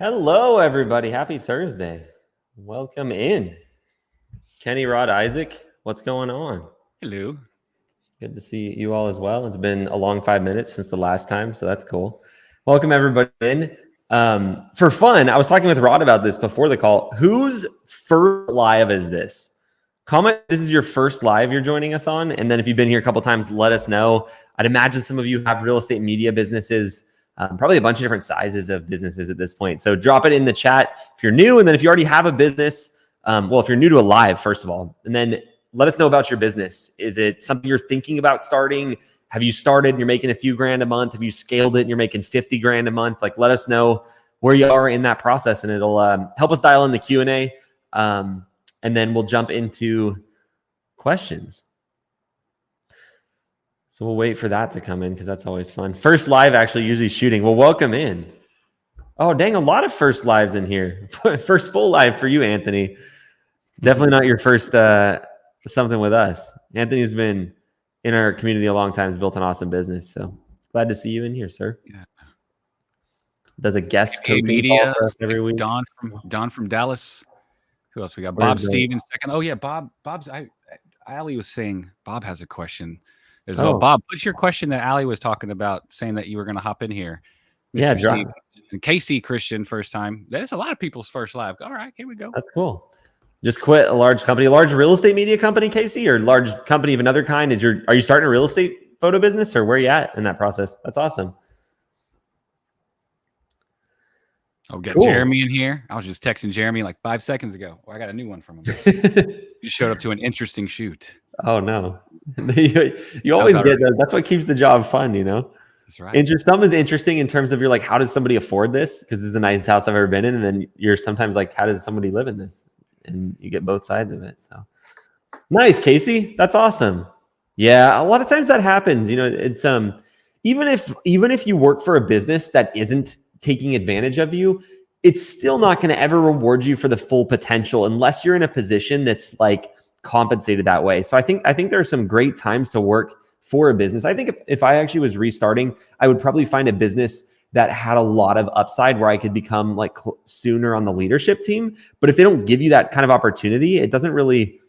Hello, everybody. Happy Thursday. Welcome in. Kenny, Rod, Isaac, what's going on? Hello. Good to see you all as well. It's been a long 5 minutes since the last time, so that's cool. Welcome, everybody, in. For fun, I was talking with Rod about this before the call. Whose first live is this? Comment this is your first live you're joining us on, and then if you've been here a couple times, let us know. I'd imagine some of you have real estate media businesses. Probably a bunch of different sizes of businesses at this point. So drop it in the chat if you're new. And then if you already have a business, if you're new to a live, first of all, and then let us know about your business. Is it something you're thinking about starting? Have you started and you're making a few grand a month? Have you scaled it and you're making 50 grand a month? Like, let us know where you are in that process, and it'll help us dial in the Q&A. And then we'll jump into questions. So we'll wait for that to come in because that's always fun. First live actually usually shooting. Well, welcome in. Oh, dang, a lot of first lives in here. First full live for you, Anthony. Definitely not your first something with us. Anthony's been in our community a long time. Has built an awesome business. So glad to see you in here, sir. Yeah. Does a guest coaching media call every week. Don from Dallas. Who else we got? Bob Stevens second. Oh yeah, Bob's. Ali was saying Bob has a question as well. Bob, what's your question that Ali was talking about, saying that you were going to hop in here? Mr. Yeah, Stevens. And Casey Christian, first time. That's a lot of people's first live. All right, here we go. That's cool. Just quit a large company, a large real estate media company, Casey, or large company of another kind. Are you starting a real estate photo business, or where are you at in that process? That's awesome. I'll get Jeremy in here. I was just texting Jeremy like 5 seconds ago. I got a new one from him. You showed up to an interesting shoot. Oh no, you always get that. That's what keeps the job fun, you know. That's right. Some is interesting in terms of you're like, how does somebody afford this? Because this is the nicest house I've ever been in, and then you're sometimes like, how does somebody live in this? And you get both sides of it. So nice, Casey. That's awesome. Yeah, a lot of times that happens. You know, it's even if you work for a business that isn't taking advantage of you, it's still not going to ever reward you for the full potential unless you're in a position that's like compensated that way. So I think there are some great times to work for a business. I think if I actually was restarting, I would probably find a business that had a lot of upside where I could become like sooner on the leadership team. But if they don't give you that kind of opportunity, it doesn't really,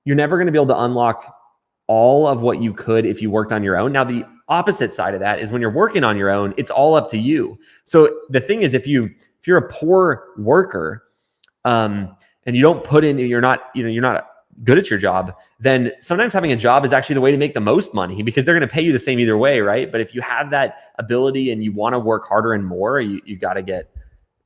you're never going to be able to unlock all of what you could if you worked on your own. Now, the opposite side of that is when you're working on your own, it's all up to you. So the thing is, if you're a poor worker, and you don't put in, you're not good at your job, then sometimes having a job is actually the way to make the most money because they're going to pay you the same either way, right? But if you have that ability and you want to work harder and more, you got to get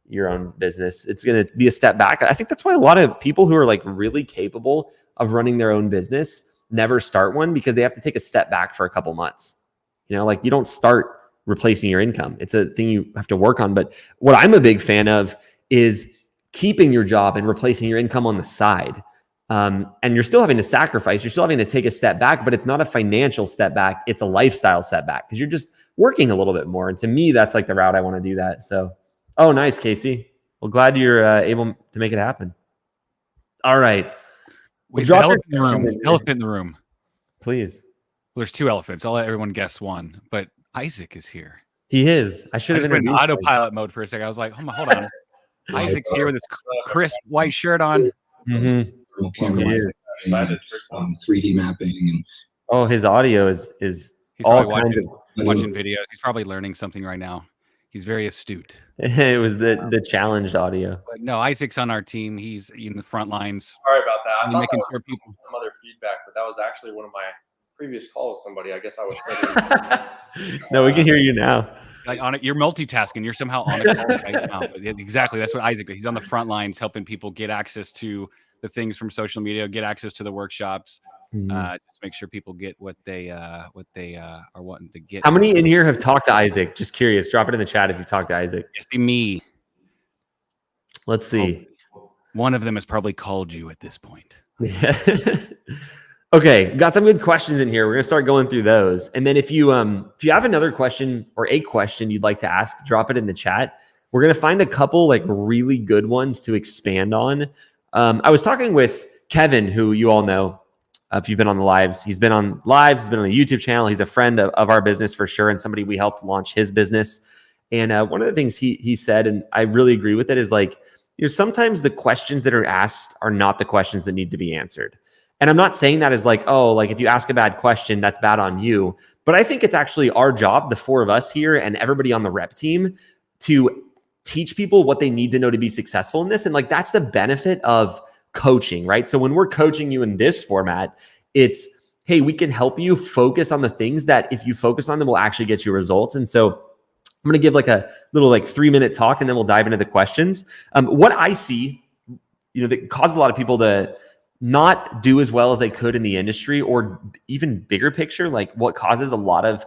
your own business. It's going to be a step back. I think that's why a lot of people who are like really capable of running their own business never start one, because they have to take a step back for a couple months. You know, like you don't start replacing your income. It's a thing you have to work on. But what I'm a big fan of is keeping your job and replacing your income on the side. And you're still having to sacrifice. You're still having to take a step back, but it's not a financial step back. It's a lifestyle setback because you're just working a little bit more. And to me, that's like the route I want to do that. So, oh, nice, Casey. Well, glad you're able to make it happen. All right. Wait, elephant in the room. Please. Well, there's two elephants. I'll let everyone guess one. But Isaac is here. He is. I should have been in autopilot mode for a second. I was like, hold on. Isaac's here with his crisp white shirt on. Mm-hmm. Excited. 3D mapping and his audio is he's all watching videos. He's probably learning something right now. He's very astute. It was the challenged audio. But no, Isaac's on our team. He's in the front lines. Sorry about that. I thought making that sure people some other feedback, but that was actually one of my previous calls with somebody. I guess I was studying. No, we can hear you now. Like on it, you're multitasking. You're somehow on a call right now. But exactly, that's what Isaac did. He's on the front lines, helping people get access to the things from social media, get access to the workshops, just make sure people get what they are wanting to get. How many in here have talked to Isaac? Just curious. Drop it in the chat if you talked to Isaac. It's me. Let's see. One of them has probably called you at this point. Yeah. Okay, got some good questions in here. We're gonna start going through those, and then if you have another question or a question you'd like to ask, drop it in the chat. We're gonna find a couple like really good ones to expand on. I was talking with Kevin, who you all know if you've been on the lives. He's been on lives. He's been on the YouTube channel. He's a friend of our business for sure, and somebody we helped launch his business. And one of the things he said, and I really agree with it, is like, sometimes the questions that are asked are not the questions that need to be answered. And I'm not saying that as like, oh, like if you ask a bad question, that's bad on you. But I think it's actually our job, the four of us here and everybody on the rep team, to teach people what they need to know to be successful in this. And like, that's the benefit of coaching, right? So when we're coaching you in this format, it's, hey, we can help you focus on the things that if you focus on them will actually get you results. And so I'm going to give like a little like 3-minute talk and then we'll dive into the questions. What I see, that causes a lot of people to not do as well as they could in the industry, or even bigger picture, like what causes a lot of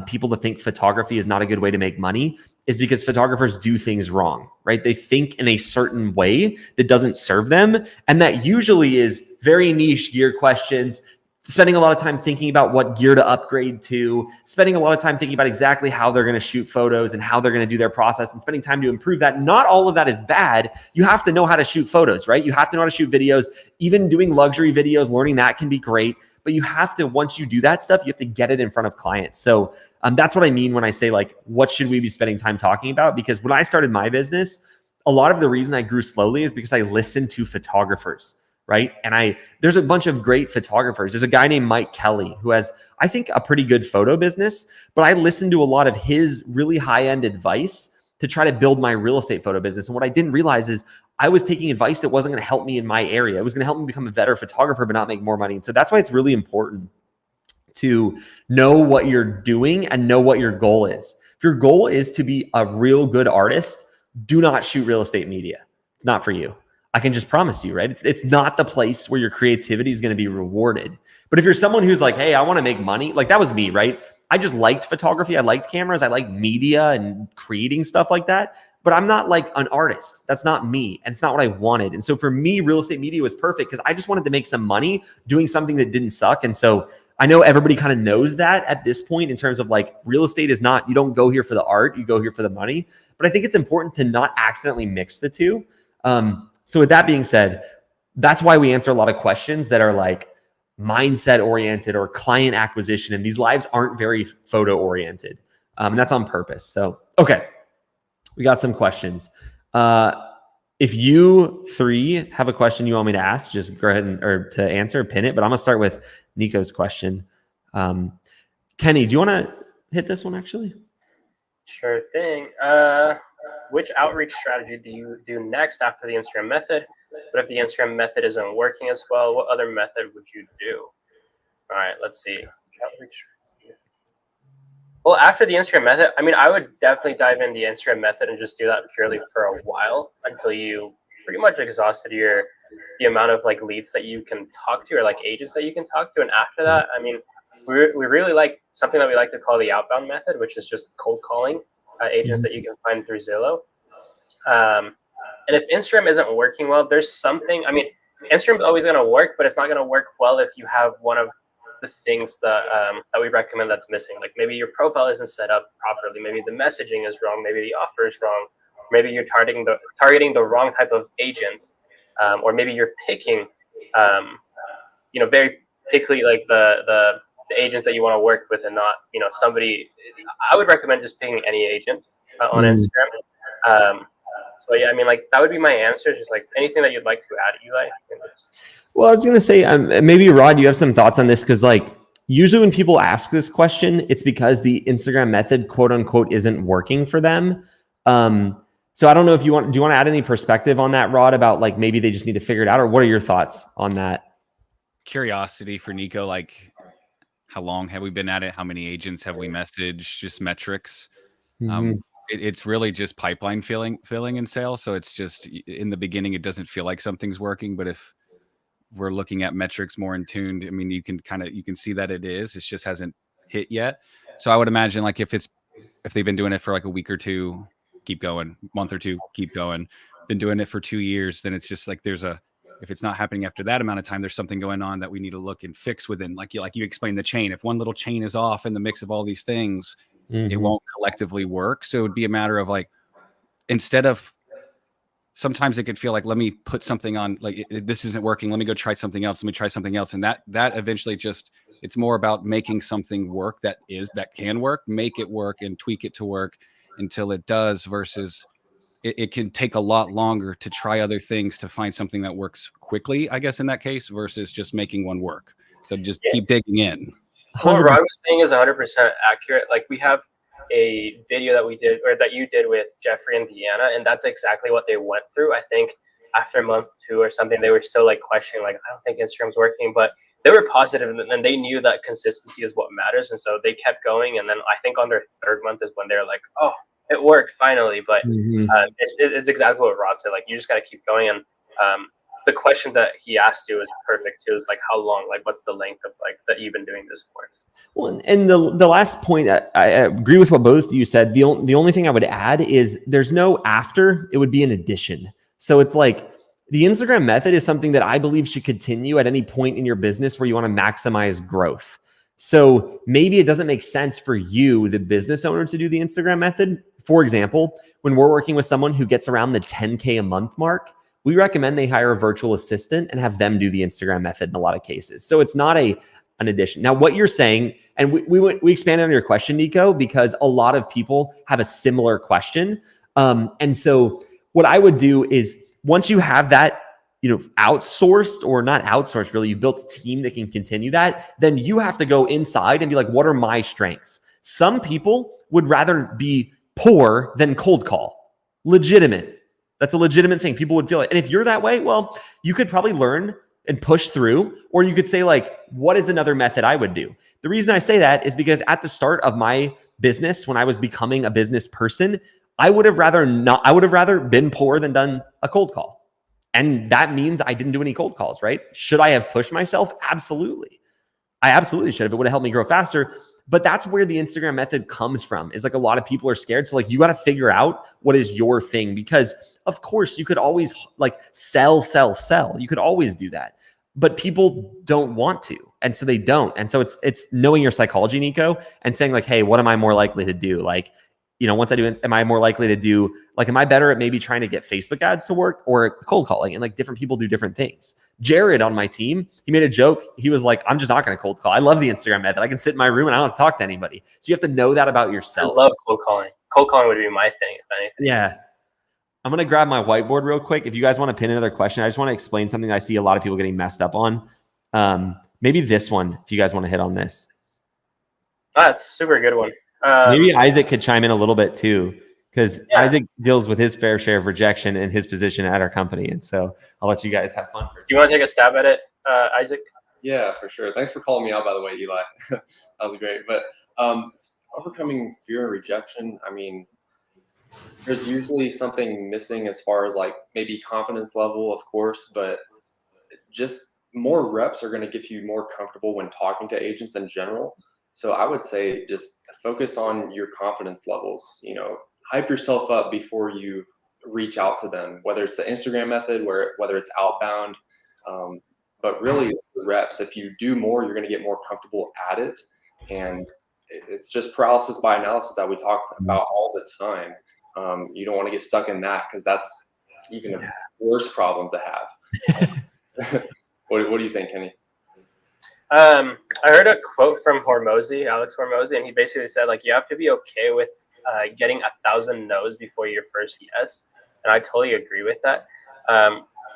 people to think photography is not a good way to make money, is because photographers do things wrong, right? They think in a certain way that doesn't serve them. And that usually is very niche gear questions, spending a lot of time thinking about what gear to upgrade to, spending a lot of time thinking about exactly how they're going to shoot photos and how they're going to do their process, and spending time to improve that. Not all of that is bad. You have to know how to shoot photos, right? You have to know how to shoot videos. Even doing luxury videos, learning that can be great. But you have to, once you do that stuff, you have to get it in front of clients. So that's what I mean when I say like, what should we be spending time talking about? Because when I started my business, a lot of the reason I grew slowly is because I listened to photographers. Right. And there's a bunch of great photographers. There's a guy named Mike Kelly who has, I think, a pretty good photo business, but I listened to a lot of his really high-end advice to try to build my real estate photo business. And what I didn't realize is I was taking advice that wasn't going to help me in my area. It was going to help me become a better photographer, but not make more money. And so that's why it's really important to know what you're doing and know what your goal is. If your goal is to be a real good artist, do not shoot real estate media. It's not for you. I can just promise you, right? It's not the place where your creativity is going to be rewarded. But if you're someone who's like, hey, I want to make money, like that was me, right? I just liked photography. I liked cameras. I liked media and creating stuff like that. But I'm not like an artist. That's not me. And it's not what I wanted. And so for me, real estate media was perfect because I just wanted to make some money doing something that didn't suck. And so I know everybody kind of knows that at this point in terms of like real estate is not, you don't go here for the art, you go here for the money. But I think it's important to not accidentally mix the two. So with that being said, that's why we answer a lot of questions that are like mindset oriented or client acquisition. And these lives aren't very photo oriented. And that's on purpose. So, okay, we got some questions. If you three have a question you want me to ask, just go ahead or to answer, pin it. But I'm going to start with Nico's question. Kenny, do you want to hit this one actually? Sure thing. Which outreach strategy do you do next after the Instagram method? But if the Instagram method isn't working as well, what other method would you do? All right, let's see. Outreach. Well, after the Instagram method, I mean, I would definitely dive into the Instagram method and just do that purely for a while until you pretty much exhausted the amount of like leads that you can talk to or like agents that you can talk to. And after that, I mean, we really like something that we like to call the outbound method, which is just cold calling agents that you can find through Zillow. And if Instagram isn't working well, there's something, I mean, Instagram's always going to work, but it's not going to work well if you have one of the things that we recommend that's missing. Like maybe your profile isn't set up properly. Maybe the messaging is wrong. Maybe the offer is wrong. Maybe you're targeting the wrong type of agents. Or maybe you're picking, very pickily like the agents that you want to work with and not, somebody. I would recommend just picking any agent on Instagram. So yeah, I mean, like that would be my answer. Just like anything that you'd like to add, Eli. Well, I was going to say, maybe Rod, you have some thoughts on this because like usually when people ask this question, it's because the Instagram method, quote unquote, isn't working for them. So I don't know if do you want to add any perspective on that, Rod, about like maybe they just need to figure it out, or what are your thoughts on that? Curiosity for Nico, like how long have we been at it? How many agents have we messaged? Just metrics. It's really just pipeline filling and sales. So it's just in the beginning, it doesn't feel like something's working, but if we're looking at metrics more in tuned, I mean, you can see that it just hasn't hit yet. So I would imagine like if they've been doing it for like a week or two, keep going, month or two, keep going, been doing it for 2 years, then it's just like if it's not happening after that amount of time, there's something going on that we need to look and fix within, like you explained the chain. If one little chain is off in the mix of all these things, it won't collectively work. So it would be a matter of like, instead of, sometimes it could feel like, let me put something on, like this isn't working, let me go try something else. Let me try something else. And that eventually it's more about making something work that can work, make it work and tweak it to work. until it does, versus it can take a lot longer to try other things to find something that works quickly, I guess, in that case, versus just making one work. So just keep digging in. What Ron was saying is 100% accurate. Like, we have a video that we did, or that you did, with Jeffrey and Deanna, and that's exactly what they went through. I think after month 2 or something, they were still like questioning, like, I don't think Instagram's working, but they were positive, and they knew that consistency is what matters, and so they kept going. And then I think on their 3rd month is when they're like, oh, it worked finally. But it's exactly what Rod said. Like, you just got to keep going. And the question that he asked you is perfect too. Is like, how long? Like, what's the length of like that you've been doing this for? Well, and the last point, I agree with what both of you said. The only thing I would add is there's no after. It would be an addition. So it's like the Instagram method is something that I believe should continue at any point in your business where you want to maximize growth. So maybe it doesn't make sense for you, the business owner, to do the Instagram method. For example, when we're working with someone who gets around the 10K a month mark, we recommend they hire a virtual assistant and have them do the Instagram method in a lot of cases. So it's not an addition. Now, what you're saying, and we expanded on your question, Nico, because a lot of people have a similar question. And so what I would do is, once you have that, outsourced, or not outsourced, really, you've built a team that can continue that, then you have to go inside and be like, what are my strengths? Some people would rather be poor than cold call. Legitimate. That's a legitimate thing. People would feel it. And if you're that way, well, you could probably learn and push through, or you could say, like, what is another method I would do? The reason I say that is because at the start of my business, when I was becoming a business person, I would have rather been poor than done a cold call. And that means I didn't do any cold calls, right? Should I have pushed myself? Absolutely. I absolutely should have. It would have helped me grow faster. But that's where the Instagram method comes from, is like a lot of people are scared. So like, you got to figure out what is your thing, because of course you could always like sell. You could always do that, but people don't want to. And so they don't. And so it's knowing your psychology, Nico, and saying like, hey, what am I more likely to do? Like, once I do, am I more likely to do, like, am I better at maybe trying to get Facebook ads to work or cold calling? And like, different people do different things. Jared on my team, he made a joke. He was like, I'm just not going to cold call. I love the Instagram method. I can sit in my room and I don't have to talk to anybody. So you have to know that about yourself. I love cold calling. Cold calling would be my thing, if anything. Yeah. I'm going to grab my whiteboard real quick. If you guys want to pin another question, I just want to explain something I see a lot of people getting messed up on. Maybe this one, if you guys want to hit on this. That's a super good one. Maybe Isaac could chime in a little bit too, because Isaac deals with his fair share of rejection in his position at our company. And so I'll let you guys have fun. Do you want to take a stab at it, Isaac? Yeah, for sure. Thanks for calling me out, by the way, Eli. That was great. But overcoming fear and rejection, I mean, there's usually something missing as far as like maybe confidence level, of course, but just more reps are going to get you more comfortable when talking to agents in general. So I would say just focus on your confidence levels, hype yourself up before you reach out to them, whether it's the Instagram method, whether it's outbound, but really it's the reps. If you do more, you're going to get more comfortable at it. And it's just paralysis by analysis that we talk about all the time. You don't want to get stuck in that, because that's even a worse problem to have. What do you think, Kenny? I heard a quote from Alex Hormozy, and he basically said, like, you have to be okay with getting 1,000 no's before your first yes. And I totally agree with that.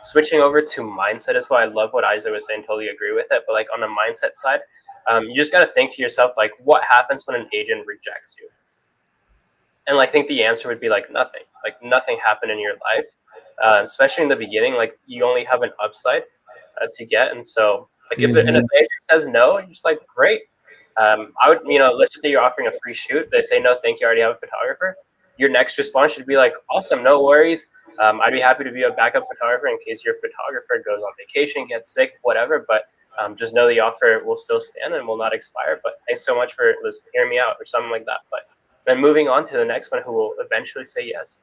Switching over to mindset as well. I love what Isaac was saying, totally agree with it. But like, on the mindset side, you just got to think to yourself, like, what happens when an agent rejects you? And I think the answer would be like nothing. Like, nothing happened in your life, especially in the beginning. Like, you only have an upside to get. And so, like, if an agent says no, you're just like, great. I would, let's just say you're offering a free shoot. They say no, thank you, I already have a photographer. Your next response should be like, awesome, no worries. I'd be happy to be a backup photographer in case your photographer goes on vacation, gets sick, whatever. But just know the offer will still stand and will not expire. But thanks so much for hearing me out, or something like that. But then moving on to the next one, who will eventually say yes.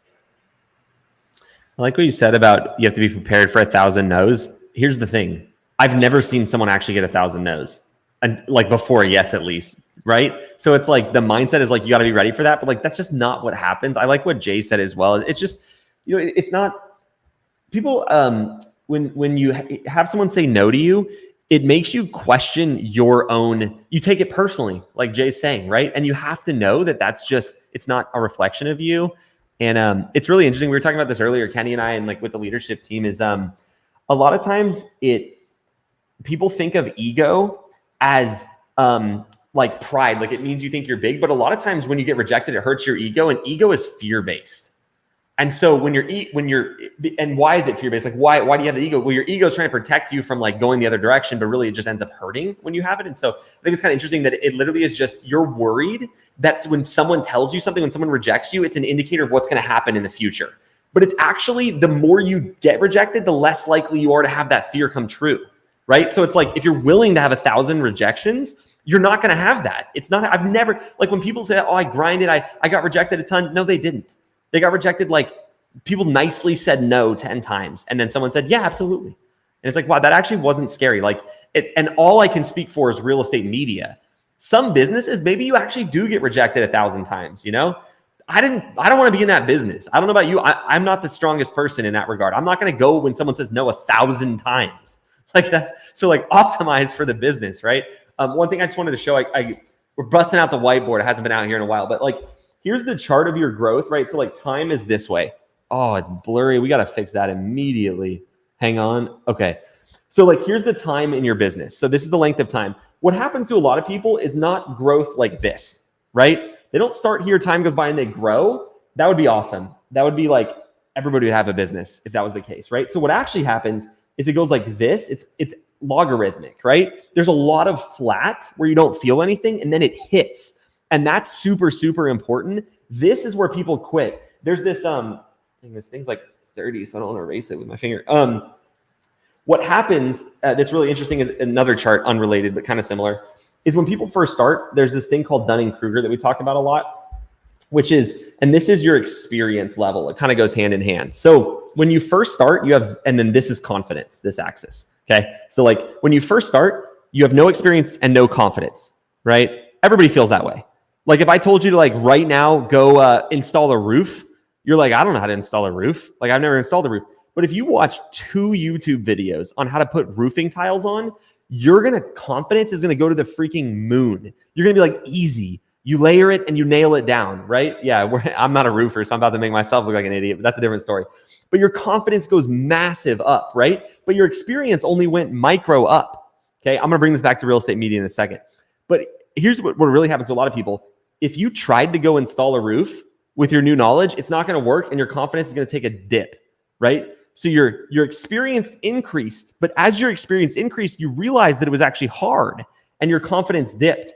I like what you said about you have to be prepared for 1,000 no's. Here's the thing. I've never seen someone actually get 1,000 no's, and like before a yes, at least, right? So it's like the mindset is like, you got to be ready for that, but like, that's just not what happens. I like what Jay said as well. It's just, it's not people. When you have someone say no to you, it makes you question your own, you take it personally, like Jay's saying, right? And you have to know that that's just, it's not a reflection of you. And it's really interesting. We were talking about this earlier, Kenny and I, and like with the leadership team is a lot of times people think of ego as like pride, like it means you think you're big, but a lot of times when you get rejected, it hurts your ego, and ego is fear-based. And so and why is it fear-based? Like why do you have the ego? Well, your ego is trying to protect you from like going the other direction, but really it just ends up hurting when you have it. And so I think it's kind of interesting that it literally is just, you're worried that when someone tells you something, when someone rejects you, it's an indicator of what's going to happen in the future. But it's actually, the more you get rejected, the less likely you are to have that fear come true, right? So it's like, if you're willing to have 1,000 rejections, you're not going to have that. It's not, I've never, like when people say, oh, I grinded, I got rejected a ton. No, they didn't. They got rejected, like people nicely said no 10 times. And then someone said, yeah, absolutely. And it's like, wow, that actually wasn't scary. Like and all I can speak for is real estate media. Some businesses, maybe you actually do get rejected 1,000 times, you know? I don't want to be in that business. I don't know about you. I'm not the strongest person in that regard. I'm not going to go when someone says no 1,000 times. Like that's, so like optimize for the business, right? One thing I just wanted to show, we're busting out the whiteboard. It hasn't been out here in a while, but like, here's the chart of your growth, right? So like time is this way. Oh, it's blurry. We got to fix that immediately. Hang on. Okay. So like, here's the time in your business. So this is the length of time. What happens to a lot of people is not growth like this, right? They don't start here, time goes by and they grow. That would be awesome. That would be like, everybody would have a business if that was the case, right? So what actually happens is it goes like this. It's logarithmic, right? There's a lot of flat where you don't feel anything and then it hits. And that's super, super important. This is where people quit. There's this, this thing's like 30, so I don't want to erase it with my finger. What happens that's really interesting is another chart, unrelated, but kind of similar, is when people first start, there's this thing called Dunning-Kruger that we talk about a lot, which is, and this is your experience level. It kind of goes hand in hand. So when you first start, you have, and then this is confidence, this axis, okay? So like when you first start, you have no experience and no confidence, right? Everybody feels that way. Like if I told you to like right now go install a roof, you're like, I don't know how to install a roof. Like I've never installed a roof. But if you watch 2 YouTube videos on how to put roofing tiles on, confidence is gonna go to the freaking moon. You're gonna be like, easy. You layer it and you nail it down, right? Yeah, I'm not a roofer, so I'm about to make myself look like an idiot, but that's a different story. But your confidence goes massive up, right? But your experience only went micro up, okay? I'm gonna bring this back to real estate media in a second. But here's what really happens to a lot of people. If you tried to go install a roof with your new knowledge, it's not going to work and your confidence is going to take a dip, right? So your experience increased, but as your experience increased, you realized that it was actually hard and your confidence dipped.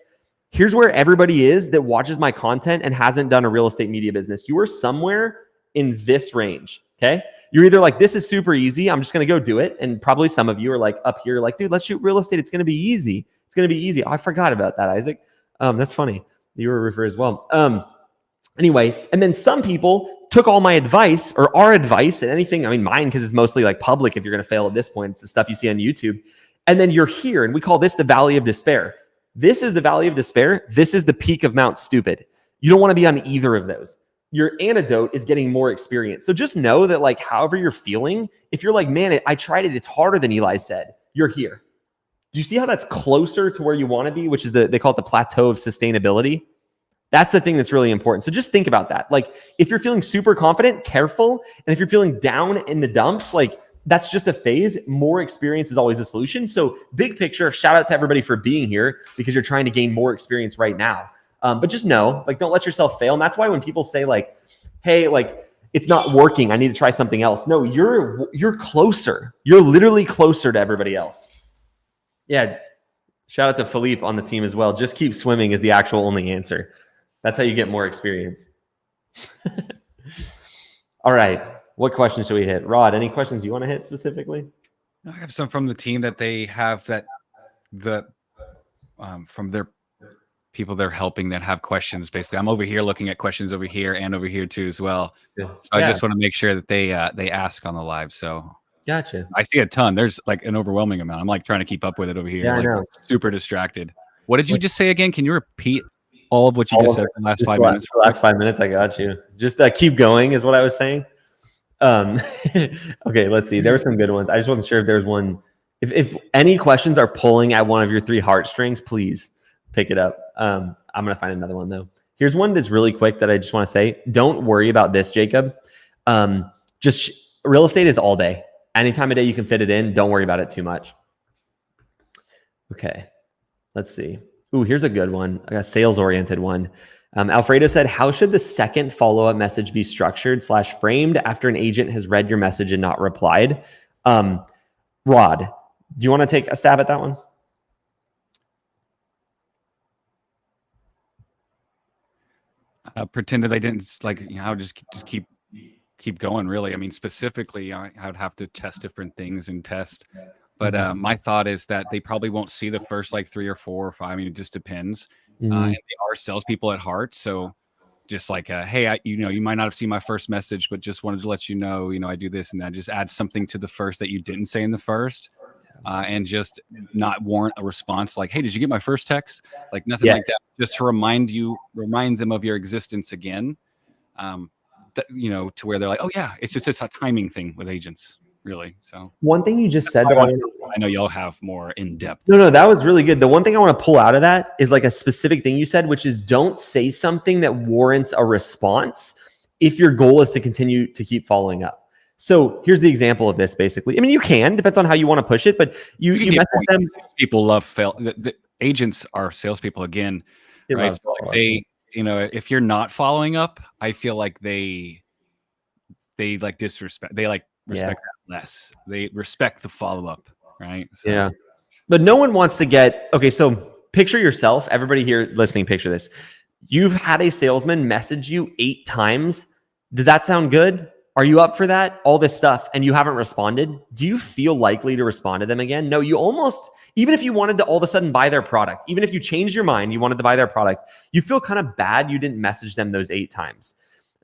Here's where everybody is that watches my content and hasn't done a real estate media business. You are somewhere in this range, okay? You're either like, this is super easy, I'm just going to go do it. And probably some of you are like up here like, dude, let's shoot real estate. It's going to be easy. It's going to be easy. Oh, I forgot about that, Isaac. That's funny. You were a roofer as well. Anyway, and then some people took all my advice or our advice and anything, I mean, mine, because it's mostly like public if you're going to fail at this point. It's the stuff you see on YouTube. And then you're here, and we call this the valley of despair. This is the valley of despair. This is the peak of Mount Stupid. You don't want to be on either of those. Your antidote is getting more experience. So just know that like, however you're feeling, if you're like, man, I tried it, it's harder than Eli said, you're here. Do you see how that's closer to where you want to be, which is they call it the plateau of sustainability? That's the thing that's really important. So just think about that. Like if you're feeling super confident, careful. And if you're feeling down in the dumps, like that's just a phase. More experience is always a solution. So big picture, shout out to everybody for being here because you're trying to gain more experience right now. But just know, like, don't let yourself fail. And that's why when people say like, hey, like it's not working, I need to try something else. No, you're closer. You're literally closer to everybody else. Yeah. Shout out to Philippe on the team as well. Just keep swimming is the actual only answer. That's how you get more experience. All right. What questions should we hit? Rod, any questions you want to hit specifically? I have some from the team that they have that from their people they're helping that have questions. Basically, I'm over here looking at questions over here and over here too as well. Yeah. So I just want to make sure that they ask on the live. So gotcha. I see a ton. There's like an overwhelming amount. I'm like trying to keep up with it over here. Yeah, like, I know. Super distracted. What did you just say again? Can you repeat all of what you just said in the last 5 minutes? The last 5 minutes, I got you. Just keep going is what I was saying. Okay, let's see. There were some good ones. I just wasn't sure if there's one. If any questions are pulling at one of your 3 heartstrings, please pick it up. I'm going to find another one though. Here's one that's really quick that I just want to say. Don't worry about this, Jacob. Just real estate is all day. Any time of day you can fit it in. Don't worry about it too much. Okay, let's see. Ooh, here's a good one. A sales-oriented one. Alfredo said, how should the second follow-up message be structured / framed after an agent has read your message and not replied? Rod, do you want to take a stab at that one? Pretend that I didn't, like, you know, just keep going, really. I mean, specifically, I would have to test different things and test. But my thought is that they probably won't see the first like 3 or 4 or 5. I mean, it just depends. And they are salespeople at heart. So just like, hey, you might not have seen my first message, but just wanted to let you know, I do this and that. Just add something to the first that you didn't say in the first. And just not warrant a response like, hey, did you get my first text? Like nothing like that. Just to remind them of your existence again. To where they're like, oh yeah, it's a timing thing with agents, really. So one thing you just said, I know y'all have more in depth. No, that was really good. The one thing I want to pull out of that is like a specific thing you said, which is don't say something that warrants a response if your goal is to continue to keep following up. So here's the example of this. Basically, I mean, you can, depends on how you want to push it, but you message them. People love the agents are salespeople again, right? So like if you're not following up, I feel like they like disrespect. They like respect that less. They respect the follow up, right? So. Yeah, but no one wants to get okay. So picture yourself. Everybody here listening, picture this. You've had a salesman message you 8 times. Does that sound good? Are you up for that? All this stuff, and you haven't responded. Do you feel likely to respond to them again? No, you almost, even if you wanted to all of a sudden buy their product, even if you changed your mind, you wanted to buy their product, you feel kind of bad you didn't message them those 8 times.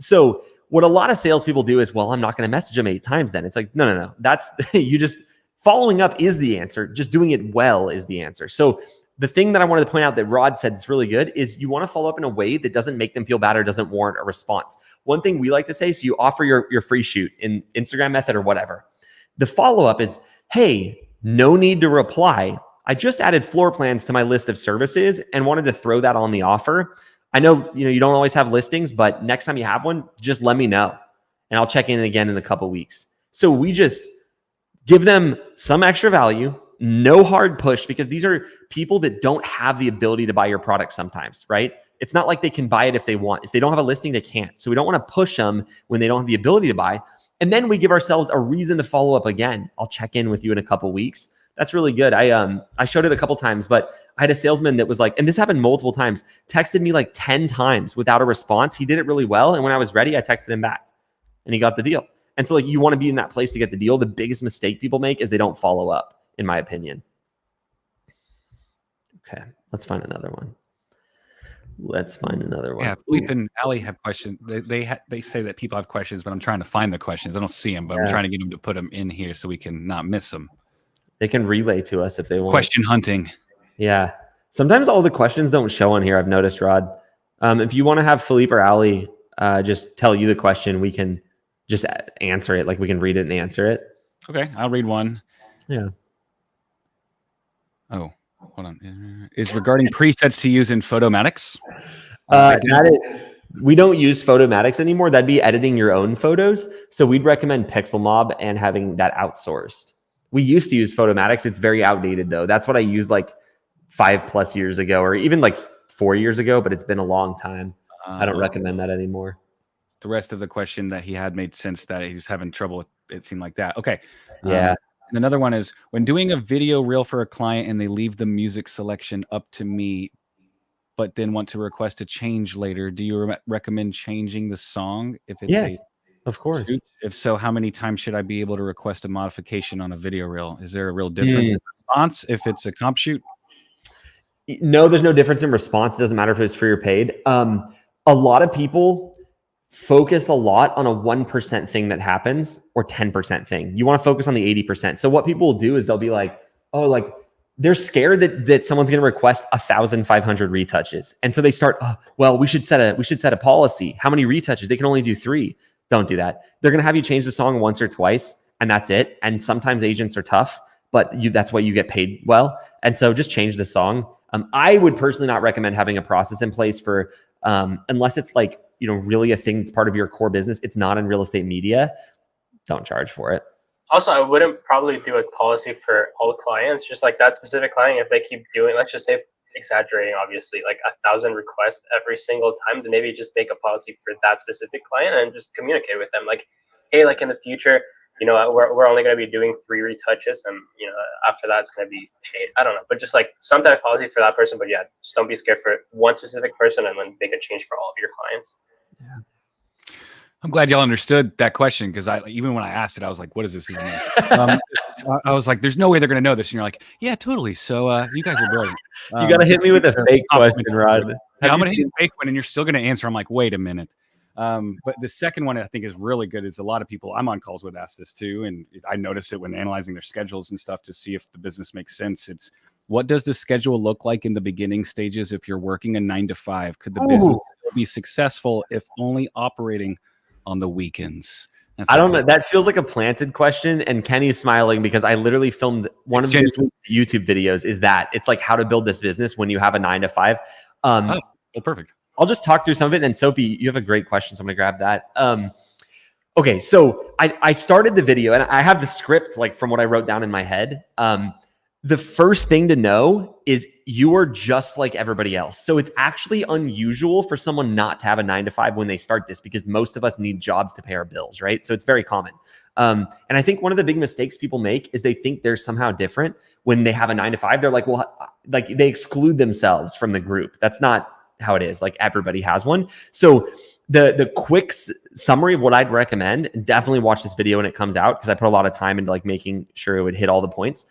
So what a lot of salespeople do is, well, I'm not going to message them 8 times then. It's like, no. That's, you just, following up is the answer. Just doing it well is the answer. So the thing that I wanted to point out that Rod said that's really good is you want to follow up in a way that doesn't make them feel bad or doesn't warrant a response. One thing we like to say, so you offer your free shoot in Instagram method or whatever. The follow-up is, hey, no need to reply. I just added floor plans to my list of services and wanted to throw that on the offer. I know, you don't always have listings, but next time you have one, just let me know and I'll check in again in a couple of weeks. So we just give them some extra value. No hard push, because these are people that don't have the ability to buy your product sometimes, right? It's not like they can buy it if they want. If they don't have a listing, they can't. So we don't want to push them when they don't have the ability to buy. And then we give ourselves a reason to follow up again. I'll check in with you in a couple of weeks. That's really good. I showed it a couple times, but I had a salesman that was like, and this happened multiple times, texted me like 10 times without a response. He did it really well. And when I was ready, I texted him back and he got the deal. And so like, you want to be in that place to get the deal. The biggest mistake people make is they don't follow up, in my opinion. Okay, let's find another one. Yeah, Philippe and Ali have questions. They say that people have questions, but I'm trying to find the questions. I don't see them, but I'm trying to get them to put them in here so we can not miss them. They can relay to us if they want. Question hunting. Yeah. Sometimes all the questions don't show on here, I've noticed, Rod. If you want to have Philippe or Ali just tell you the question, we can just answer it. Like we can read it and answer it. Okay, I'll read one. Yeah. Oh, hold on. Is regarding presets to use in Photomatics. We don't use Photomatics anymore. That'd be editing your own photos. So we'd recommend Pixelmob and having that outsourced. We used to use Photomatics. It's very outdated though. That's what I used like 5+ years ago, or even like 4 years ago, but it's been a long time. I don't recommend that anymore. The rest of the question that he had made sense, that he's having trouble with it seemed like that. Okay. Yeah. And another one is, when doing a video reel for a client and they leave the music selection up to me, but then want to request a change later, do you recommend changing the song? If it's of course. Shoot? If so, how many times should I be able to request a modification on a video reel? Is there a real difference in response if it's a comp shoot? No, there's no difference in response. It doesn't matter if it's free or paid. A lot of people focus a lot on a 1% thing that happens or 10% thing. You want to focus on the 80%. So what people will do is they'll be like, oh, like they're scared that someone's going to request 1,500 retouches. And so they start, oh, well, we should set a policy. How many retouches? They can only do 3. Don't do that. They're going to have you change the song once or twice and that's it. And sometimes agents are tough, but that's why you get paid well. And so just change the song. I would personally not recommend having a process in place for, unless it's like, really a thing that's part of your core business. It's not in real estate media. Don't charge for it. Also, I wouldn't probably do a policy for all clients, just like that specific client. If they keep doing, let's just say, exaggerating, obviously, like 1,000 requests every single time, then maybe just make a policy for that specific client and just communicate with them. Like, hey, like in the future, we're only going to be doing 3 retouches, and after that it's going to be paid. I don't know, but just like some type of policy for that person. But yeah, just don't be scared for one specific person and then make a change for all of your clients. Yeah. I'm glad y'all understood that question, because even when I asked it, I was like, what does this even mean? I was like, there's no way they're going to know this. And you're like, yeah, totally. So you guys are brilliant. You got to hit me with a fake question, Rod. Yeah, I'm going to hit you with a fake one, and you're still going to answer. I'm like, wait a minute. But the second one I think is really good. Is a lot of people I'm on calls with ask this too. And I notice it when analyzing their schedules and stuff to see if the business makes sense. It's, what does the schedule look like in the beginning stages if you're working a 9 to 5? Could the business be successful if only operating on the weekends? I don't know. That feels like a planted question, and Kenny's smiling because I literally filmed one of his YouTube videos. Is that it's like how to build this business when you have a 9 to 5. Perfect. I'll just talk through some of it. And Sophie, you have a great question, so I'm gonna grab that. Okay, so I started the video, and I have the script like from what I wrote down in my head. The first thing to know is you are just like everybody else. So it's actually unusual for someone not to have a 9 to 5 when they start this, because most of us need jobs to pay our bills, right? So it's very common. And I think one of the big mistakes people make is they think they're somehow different when they have a 9 to 5. They're like, well, like they exclude themselves from the group. That's not how it is. Like everybody has one. So the quick summary of what I'd recommend, and definitely watch this video when it comes out, because I put a lot of time into like making sure it would hit all the points.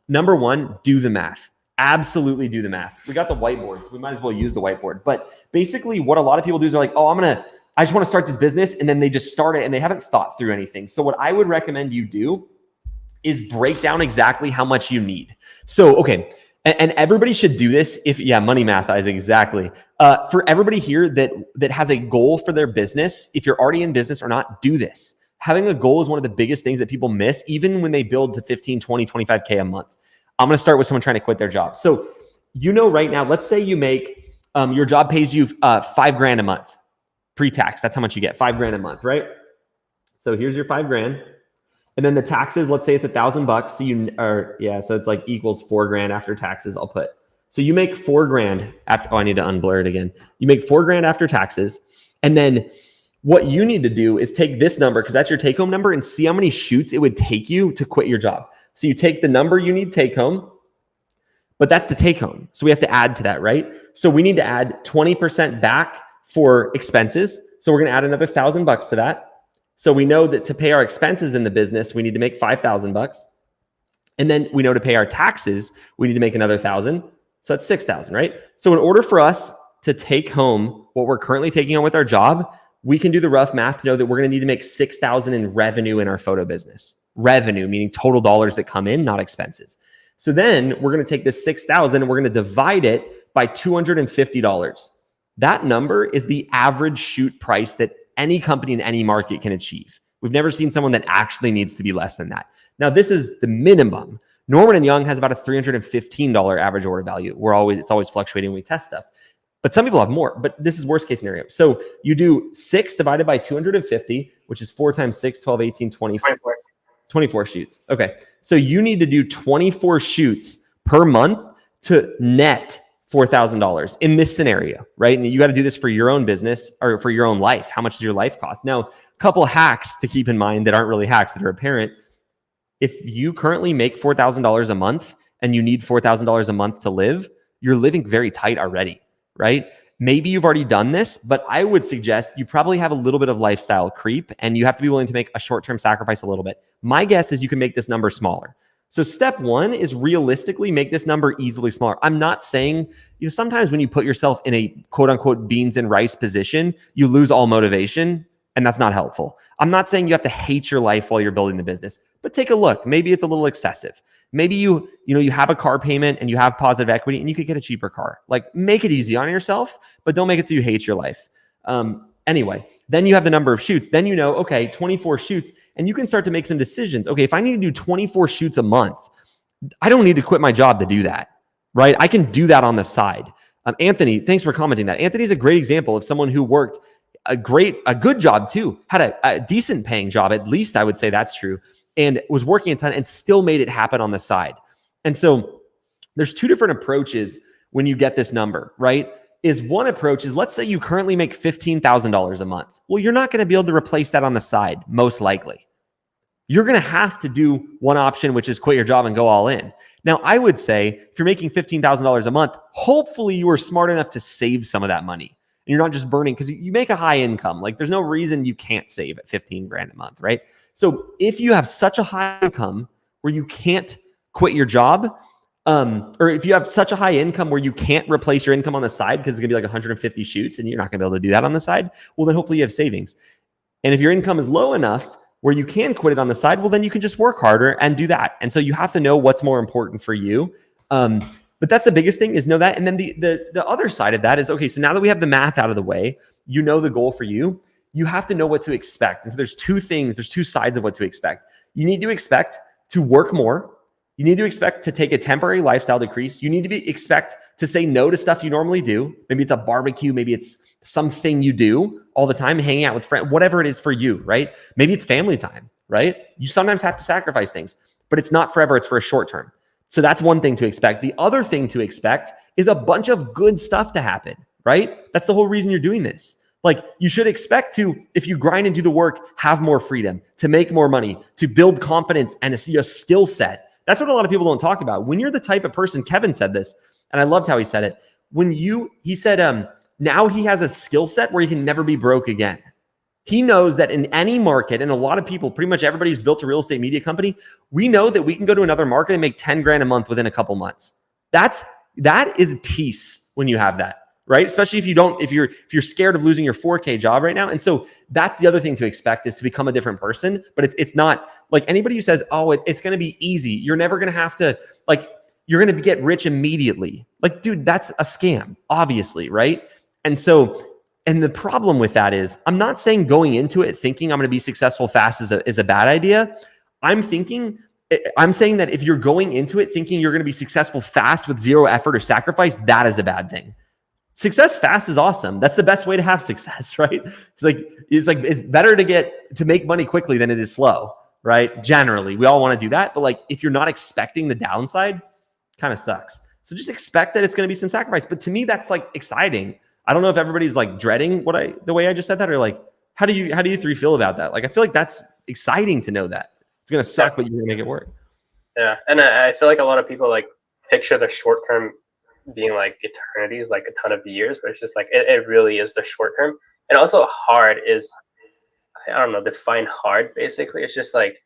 Number one, do the math. Absolutely do the math. We got the whiteboard, so we might as well use the whiteboard. But basically what a lot of people do is they're like, oh, I just want to start this business. And then they just start it and they haven't thought through anything. So what I would recommend you do is break down exactly how much you need. So, okay. And everybody should do this money math, Isaac, exactly. For everybody here that has a goal for their business, if you're already in business or not, do this. Having a goal is one of the biggest things that people miss, even when they build to 15, 20, 25K a month. I'm going to start with someone trying to quit their job. So, right now, let's say you make, your job pays you $5,000 a month, pre-tax. That's how much you get, $5,000 a month, right? So here's your $5,000. And then the taxes, let's say it's $1,000. So it's like equals $4,000 after taxes, I'll put. So you make $4,000 after, I need to unblur it again. You make $4,000 after taxes. And then what you need to do is take this number, because that's your take home number, and see how many shoots it would take you to quit your job. So you take the number you need take home, but that's the take home. So we have to add to that, right? So we need to add 20% back for expenses. So we're going to add another $1,000 to that. So we know that to pay our expenses in the business, we need to make $5,000. And then we know to pay our taxes, we need to make another $1,000. So that's $6,000, right? So in order for us to take home what we're currently taking home with our job, we can do the rough math to know that we're going to need to make $6,000 in revenue in our photo business. Revenue, meaning total dollars that come in, not expenses. So then we're going to take this $6,000 and we're going to divide it by $250. That number is the average shoot price that any company in any market can achieve. We've never seen someone that actually needs to be less than that. Now, this is the minimum. Norman & Young has about a $315 average order value. It's always fluctuating when we test stuff. But some people have more, but this is worst case scenario. So you do 6 divided by 250, which is 4 times 6, 12, 18, 24. 24 shoots. Okay. So you need to do 24 shoots per month to net $4,000 in this scenario, right? And you got to do this for your own business or for your own life. How much does your life cost? Now, a couple hacks to keep in mind that aren't really hacks, that are apparent. If you currently make $4,000 a month and you need $4,000 a month to live, you're living very tight already, right? Maybe you've already done this, but I would suggest you probably have a little bit of lifestyle creep and you have to be willing to make a short-term sacrifice a little bit. My guess is you can make this number smaller. So step one is realistically make this number easily smaller. I'm not saying, sometimes when you put yourself in a quote unquote beans and rice position, you lose all motivation, and that's not helpful. I'm not saying you have to hate your life while you're building the business, but take a look. Maybe it's a little excessive. Maybe you have a car payment and you have positive equity and you could get a cheaper car. Like, make it easy on yourself, but don't make it so you hate your life. Anyway, then you have the number of shoots. Then you know, okay, 24 shoots, and you can start to make some decisions. Okay, if I need to do 24 shoots a month, I don't need to quit my job to do that, right? I can do that on the side. Anthony, thanks for commenting that. Anthony's a great example of someone who worked a good job too, had a decent paying job, at least I would say that's true, and was working a ton and still made it happen on the side. And so there's two different approaches when you get this number, right? Is one approach is, let's say you currently make $15,000 a month. Well, you're not going to be able to replace that on the side, most likely. You're going to have to do one option, which is quit your job and go all in. Now, I would say if you're making $15,000 a month, hopefully you are smart enough to save some of that money. And you're not just burning, because you make a high income. Like, there's no reason you can't save at 15 grand a month, right? So if you have such a high income where you can't quit your job, or if you have such a high income where you can't replace your income on the side because it's gonna be like 150 shoots and you're not gonna be able to do that on the side, well, then hopefully you have savings. And if your income is low enough where you can quit it on the side, well, then you can just work harder and do that. And so you have to know what's more important for you. But that's the biggest thing, is know that. And then the other side of that is, okay, so now that we have the math out of the way, you know the goal for you, you have to know what to expect. And so there's two sides of what to expect. You need to expect to work more. You need to expect to take a temporary lifestyle decrease. You need to expect to say no to stuff you normally do. Maybe it's a barbecue. Maybe it's something you do all the time, hanging out with friends, whatever it is for you, right? Maybe it's family time, right? You sometimes have to sacrifice things, but it's not forever. It's for a short term. So that's one thing to expect. The other thing to expect is a bunch of good stuff to happen, right? That's the whole reason you're doing this. Like, you should expect to, if you grind and do the work, have more freedom, to make more money, to build confidence and a skill set. That's what a lot of people don't talk about. When you're the type of person, Kevin said this, and I loved how he said it. He said, now he has a skill set where he can never be broke again. He knows that in any market, and a lot of people, pretty much everybody who's built a real estate media company, we know that we can go to another market and make 10 grand a month within a couple months. That is peace when you have that, right? Especially if you're scared of losing your 4K job right now. And so that's the other thing to expect, is to become a different person. But it's not like anybody who says, oh, it's going to be easy. You're never going to have to, like, you're going to get rich immediately. Like, dude, that's a scam, obviously, right? And so, and the problem with that is, I'm not saying going into it thinking I'm going to be successful fast is a bad idea. I'm saying that if you're going into it thinking you're going to be successful fast with zero effort or sacrifice, that is a bad thing. Success fast is awesome. That's the best way to have success, right? It's better to make money quickly than it is slow, right? Generally, we all want to do that. But like, if you're not expecting the downside, kind of sucks. So just expect that it's going to be some sacrifice. But to me, that's like exciting. I don't know if everybody's like dreading the way I just said that, or like, how do you three feel about that? Like, I feel like that's exciting to know that it's going to suck, but you're going to make it work. Yeah. And I feel like a lot of people like picture the short term being like eternities, like a ton of years, but it's just like, it really is the short term. And also hard is, I don't know, define hard basically. It's just like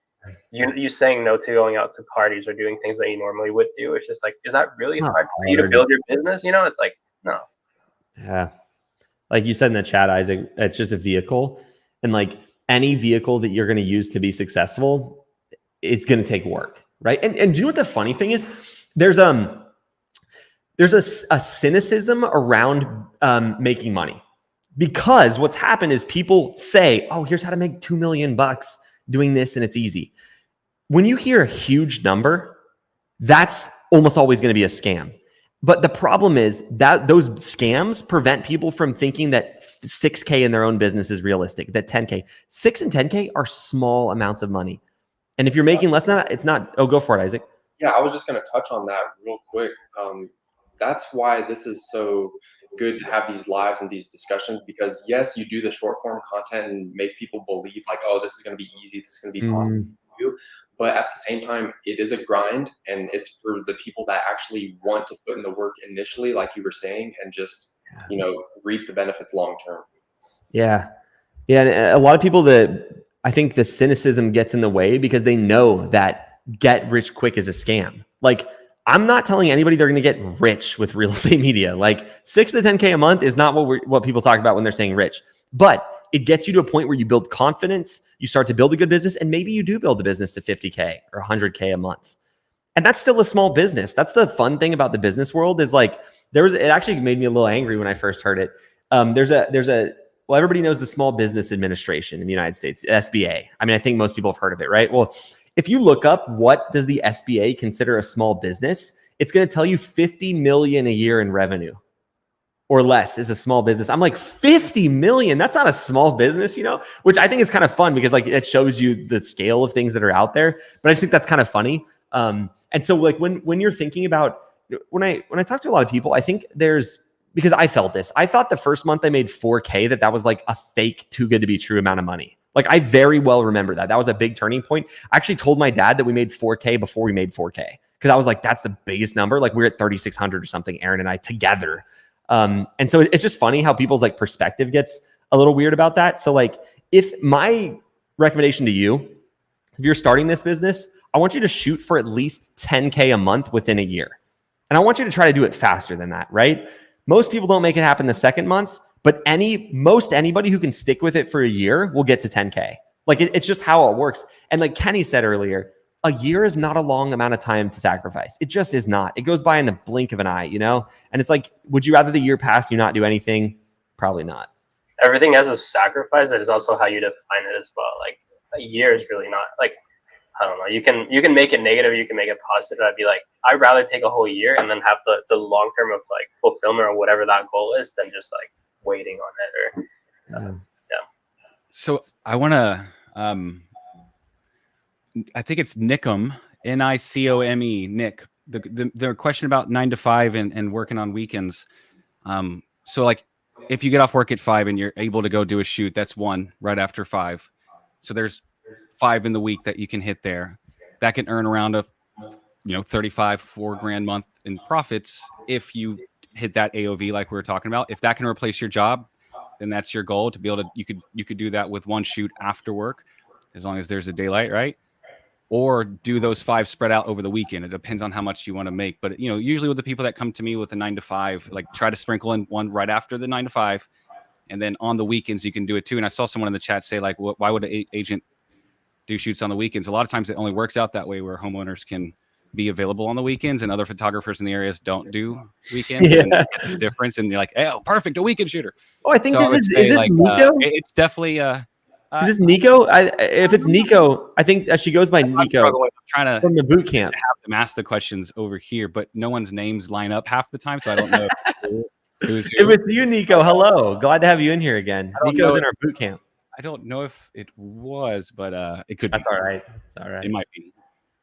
you saying no to going out to parties or doing things that you normally would do. It's just like, is that really hard for you to build your business? You know, it's like, no. Yeah. Like you said in the chat, Isaac, it's just a vehicle. And like any vehicle that you're going to use to be successful, it's going to take work, right? And do you know what the funny thing is? There's a cynicism around making money, because what's happened is people say, oh, here's how to make $2 million doing this and it's easy. When you hear a huge number, that's almost always going to be a scam. But the problem is that those scams prevent people from thinking that 6K in their own business is realistic, that 10K. 6 and 10K are small amounts of money. And if you're making less than that, it's not. Oh, go for it, Isaac. Yeah, I was just going to touch on that real quick. That's why this is so good to have these lives and these discussions, because yes, you do the short form content and make people believe like, oh, this is going to be easy, this is going to be possible to do. But at the same time, it is a grind, and it's for the people that actually want to put in the work initially, like you were saying, and just, reap the benefits long term. Yeah. Yeah. And a lot of people I think the cynicism gets in the way because they know that get rich quick is a scam. Like, I'm not telling anybody they're going to get rich with real estate media. Like 6 to 10K a month is not what people talk about when they're saying rich, but it gets you to a point where you build confidence, you start to build a good business, and maybe you do build a business to 50K or 100K a month. And that's still a small business. That's the fun thing about the business world, is like, it actually made me a little angry when I first heard it. There's a well, everybody knows the Small Business Administration in the United States, SBA. I mean, I think most people have heard of it, right? Well, if you look up what does the SBA consider a small business, it's going to tell you 50 million a year in revenue or less is a small business. I'm like, 50 million? That's not a small business, which I think is kind of fun because like it shows you the scale of things that are out there. But I just think that's kind of funny. And so like when you're thinking about, when I talk to a lot of people, I think because I felt this. I thought the first month I made 4K, that was like a fake too good to be true amount of money. Like I very well remember that. That was a big turning point. I actually told my dad that we made 4K before we made 4K. Because I was like, that's the biggest number. Like we're at 3,600 or something, Aaron and I together. And so it's just funny how people's like perspective gets a little weird about that. So like if my recommendation to you, if you're starting this business, I want you to shoot for at least 10K a month within a year. And I want you to try to do it faster than that, right? Most people don't make it happen the second month, but most anybody who can stick with it for a year will get to 10K. Like it's just how it works. And like Kenny said earlier, a year is not a long amount of time to sacrifice. It just is not. It goes by in the blink of an eye, And it's like, would you rather the year pass, you not do anything? Probably not. Everything has a sacrifice. That is also how you define it as well. Like a year is really not like, I don't know. You can make it negative. You can make it positive. I'd be like, I'd rather take a whole year and then have the long term of like fulfillment or whatever that goal is than just like waiting on it or yeah. So I want to, I think it's Nicom, Nicome, Nick. The question about 9 to 5 and working on weekends. So like if you get off work at 5 and you're able to go do a shoot, that's 1 right after 5. So there's 5 in the week that you can hit there. That can earn around a 35, $4,000 month in profits if you hit that AOV like we were talking about. If that can replace your job, then that's your goal to be able to. You could do that with 1 shoot after work, as long as there's a daylight, right? Or do those 5 spread out over the weekend. It depends on how much you want to make. But usually with the people that come to me with a 9 to 5, like try to sprinkle in 1 right after the 9 to 5, and then on the weekends you can do it too. And I saw someone in the chat say like, why would an agent do shoots on the weekends? A lot of times it only works out that way, where homeowners can be available on the weekends and other photographers in the areas don't do weekends. Yeah. And that's the difference. And you're like, oh, perfect, a weekend shooter. Oh, I think so is this like, Nico? It's definitely is this Nico? If it's Nico, I think she goes by Nico. I'm trying to from the boot camp have them ask the questions over here, but no one's names line up half the time, so I don't know who's who. If it's you, Nico, hello. Glad to have you in here again. Nico's in our boot camp. I don't know if it was, but it could. That's all right. It's all right. It might be.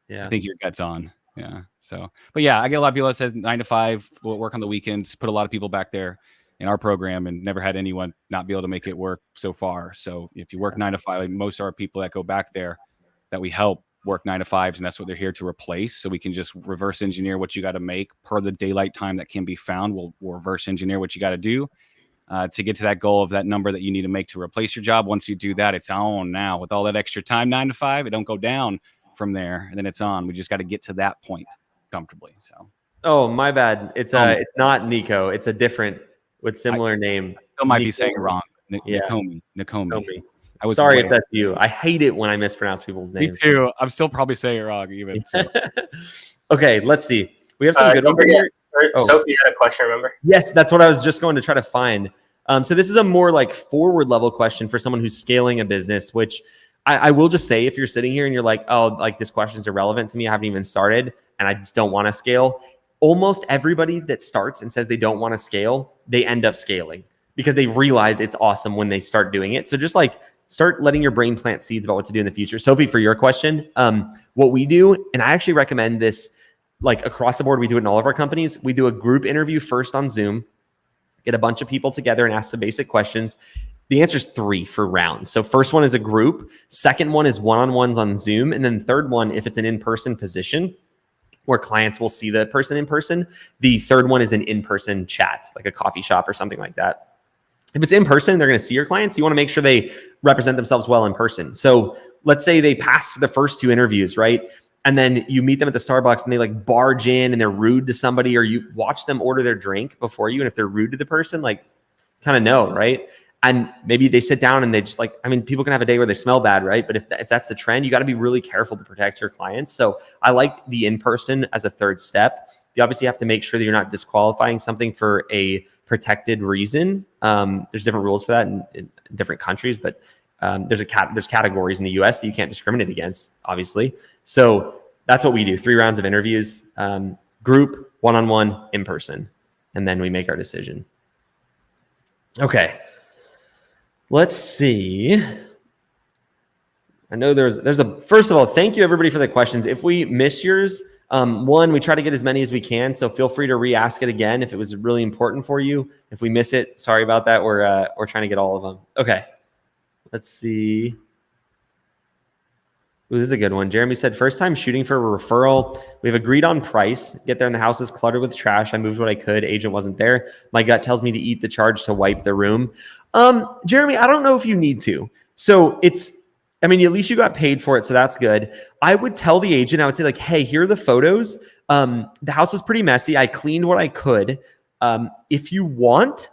Yeah. I think your gut's on. Yeah. So, but yeah, I get a lot of people that says 9 to 5, we'll work on the weekends, put a lot of people back there in our program and never had anyone not be able to make it work so far. So if you work 9 to 5, like most of our people that go back there that we help work 9 to 5s, and that's what they're here to replace. So we can just reverse engineer what you got to make per the daylight time that can be found. We'll reverse engineer what you got to do to get to that goal of that number that you need to make to replace your job. Once you do that, it's on now with all that extra time, 9 to 5, it don't go down from there, and then it's on. We just got to get to that point comfortably. So, oh, my bad. It's not Nico. It's a different with similar name. I might be saying it wrong. Nicome. I was sorry if that's you. I hate it when I mispronounce people's names. Me too. I'm still probably saying it wrong even. So. Okay, let's see. We have some good ones here. Sophie had a question, remember? Yes, that's what I was just going to try to find. So this is a more like forward level question for someone who's scaling a business, which I will just say, if you're sitting here and you're like, oh, like this question is irrelevant to me, I haven't even started and I just don't want to scale. Almost everybody that starts and says they don't want to scale, they end up scaling because they realize it's awesome when they start doing it. So just like start letting your brain plant seeds about what to do in the future. Sophie, for your question, what we do, and I actually recommend this like across the board, we do it in all of our companies. We do a group interview first on Zoom, get a bunch of people together and ask some basic questions. The answer is 3 for rounds. So first one is a group. Second one is one-on-ones on Zoom. And then third one, if it's an in-person position where clients will see the person in person, the third one is an in-person chat, like a coffee shop or something like that. If it's in person, they're going to see your clients. You want to make sure they represent themselves well in person. So let's say they pass the first 2 interviews, right? And then you meet them at the Starbucks and they like barge in and they're rude to somebody, or you watch them order their drink before you. And if they're rude to the person, like kind of know, right? And maybe they sit down and they just like, I mean, people can have a day where they smell bad, right? But if that's the trend, you got to be really careful to protect your clients. So I like the in-person as a third step. you obviously have to make sure that you're not disqualifying something for a protected reason. There's different rules for that in different countries, but there's categories in the US that you can't discriminate against, obviously. So that's what we do. 3 rounds of interviews, group, one-on-one, in person, and then we make our decision. Okay. Let's see. I know first of all, thank you everybody for the questions. If we miss yours, one, we try to get as many as we can. So feel free to re-ask it again if it was really important for you. If we miss it, sorry about that. We're trying to get all of them. Okay. Let's see. Ooh, this is a good one. Jeremy said, first time shooting for a referral. We've agreed on price. Get there and the house is cluttered with trash. I moved what I could. Agent wasn't there. My gut tells me to eat the charge to wipe the room. Jeremy, I don't know if you need to. So at least you got paid for it. So that's good. I would tell the agent, I would say like, hey, here are the photos. The house was pretty messy. I cleaned what I could. If you want,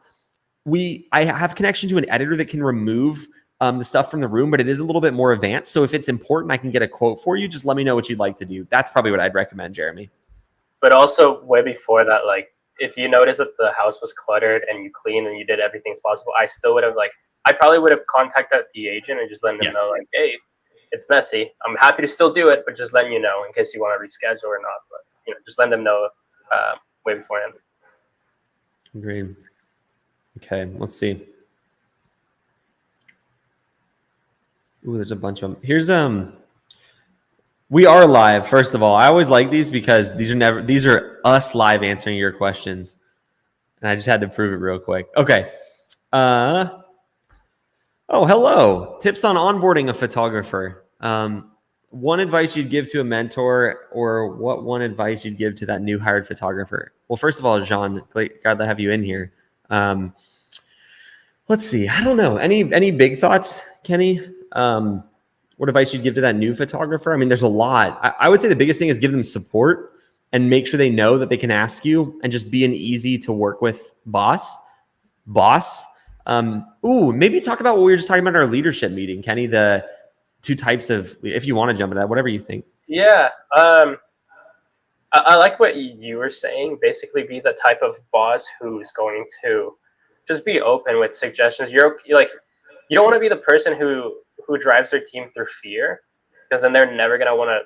I have connection to an editor that can remove the stuff from the room, but it is a little bit more advanced. So if it's important, I can get a quote for you. Just let me know what you'd like to do. That's probably what I'd recommend, Jeremy. But also way before that, like if you notice that the house was cluttered and you cleaned and you did everything possible, I probably would have contacted the agent and just let them know like, hey, it's messy. I'm happy to still do it, but just letting you know in case you want to reschedule or not. But just let them know way beforehand. Agreed. Okay, let's see. Ooh, there's a bunch of them. Here's we are live. First of all, I always like these because these are us live answering your questions, and I just had to prove it real quick. Okay. Oh, hello. Tips on onboarding a photographer. One advice you'd give to a mentor, or what one advice you'd give to that new hired photographer? Well, first of all, Jean, glad to have you in here. Let's see. I don't know. Any big thoughts, Kenny? What advice you'd give to that new photographer? I mean, there's a lot. I would say the biggest thing is give them support and make sure they know that they can ask you, and just be an easy to work with boss. Maybe talk about what we were just talking about in our leadership meeting, Kenny, the 2 types of, if you want to jump into that, whatever you think. Yeah. I like what you were saying. Basically be the type of boss who's going to just be open with suggestions. You don't want to be the person who drives their team through fear, because then they're never going to want to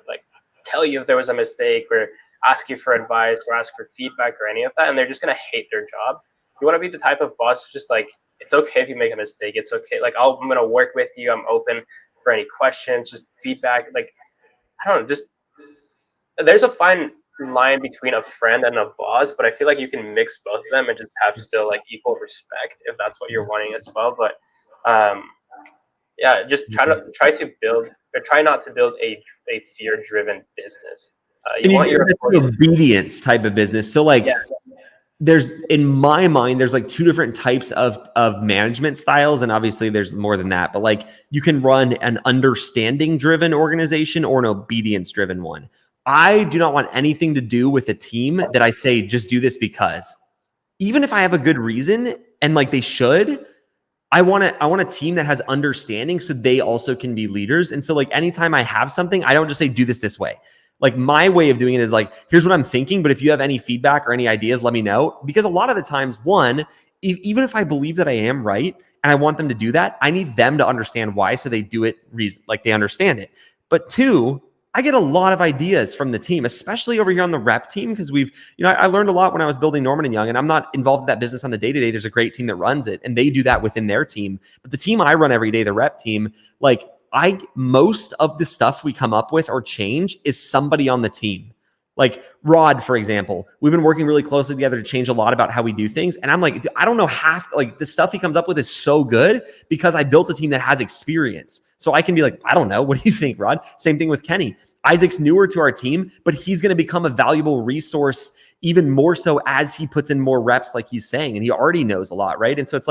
tell you if there was a mistake or ask you for advice or ask for feedback or any of that. And they're just going to hate their job. You want to be the type of boss who's just like, it's okay if you make a mistake. It's okay. I'm going to work with you. I'm open for any questions, just feedback. I don't know, there's a fine line between a friend and a boss, but I feel like you can mix both of them and just have still equal respect if that's what you're wanting as well. But just try not to build a fear-driven business. You want your obedience type of business. So there's, in my mind, there's 2 different types of management styles. And obviously there's more than that, but you can run an understanding driven organization or an obedience driven one. I do not want anything to do with a team that I say, just do this because, even if I have a good reason and they should, I want a team that has understanding so they also can be leaders. And so anytime I have something, I don't just say, do this way. My way of doing it is here's what I'm thinking, but if you have any feedback or any ideas, let me know. Because a lot of the times, one, even if I believe that I am right and I want them to do that, I need them to understand why, so they do it they understand it. But 2, I get a lot of ideas from the team, especially over here on the rep team, because I learned a lot when I was building Norman & Young, and I'm not involved in that business on the day-to-day. There's a great team that runs it, and they do that within their team. But the team I run every day, the rep team, most of the stuff we come up with or change is somebody on the team. Rod, for example, we've been working really closely together to change a lot about how we do things. And I'm I don't know the stuff he comes up with is so good because I built a team that has experience. So I can be I don't know. What do you think, Rod? Same thing with Kenny. Isaac's newer to our team, but he's going to become a valuable resource even more so as he puts in more reps, like he's saying, and he already knows a lot, right? And so it's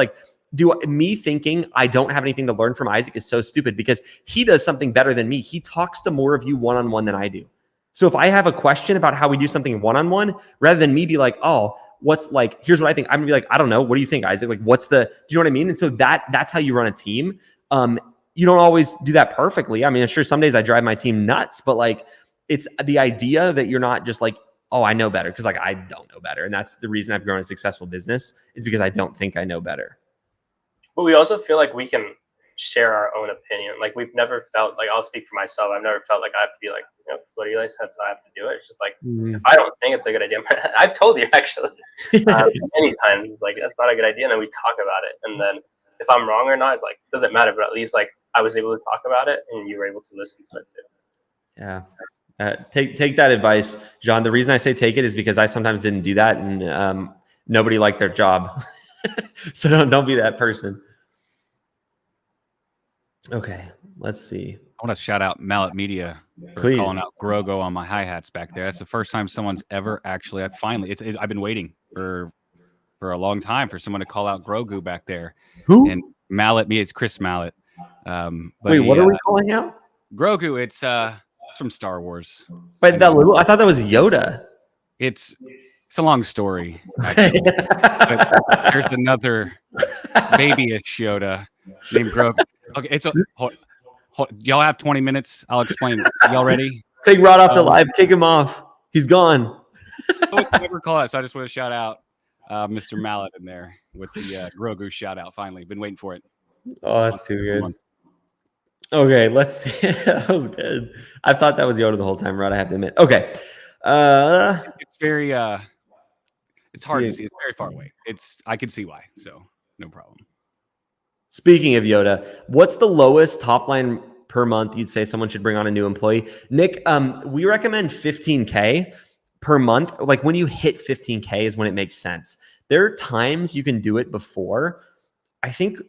me thinking I don't have anything to learn from Isaac is so stupid, because he does something better than me. He talks to more of you one-on-one than I do. So if I have a question about how we do something one-on-one, rather than me be oh, what's here's what I think, I'm gonna be I don't know. What do you think, Isaac? Do you know what I mean? And so that's how you run a team. You don't always do that perfectly. I mean, sure, some days I drive my team nuts, but it's the idea that you're not just oh, I know better, because like I don't know better. And that's the reason I've grown a successful business, is because I don't think I know better. But we also feel like we can share our own opinion. Like we've never felt like, I'll speak for myself, I've never felt like I have to be like, that's what Eli said, so I have to do it. It's just like, if I don't think it's a good idea, I've told you actually many times, it's like, that's not a good idea. And then we talk about it. And then if I'm wrong or not, it's like, doesn't matter. But at least like I was able to talk about it and you were able to listen to it too. Yeah. Take that advice, John. The reason I say take it is because I sometimes didn't do that, and nobody liked their job. So don't be that person. Okay, let's see. I want to shout out Mallet Media for calling out Grou on my hi-hats back there. That's the first time someone's ever actually, I've been waiting for a long time for someone to call out Grou back there. Who? And Mallet Media, it's Chris Mallet. Wait, what are we calling out? Grou, it's from Star Wars. But I thought that was Yoda. It's a long story. Actually. But there's another babyish Yoda named Grou. Okay, y'all have 20 minutes. I'll explain. Y'all ready? Take Rod off the live. Kick him off. He's gone. Never call it. So I just want to shout out Mr. Mallet in there with the Grou shout out. Finally, been waiting for it. Oh, that's too good. Okay, let's see. That was good. I thought that was Yoda the whole time, Rod. I have to admit. Okay. It's very it's hard to see. It's very far away. I can see why. So no problem. Speaking of Yoda, what's the lowest top line per month you'd say someone should bring on a new employee? Nick, we recommend 15K per month. Like when you hit 15K is when it makes sense. There are times you can do it before. I think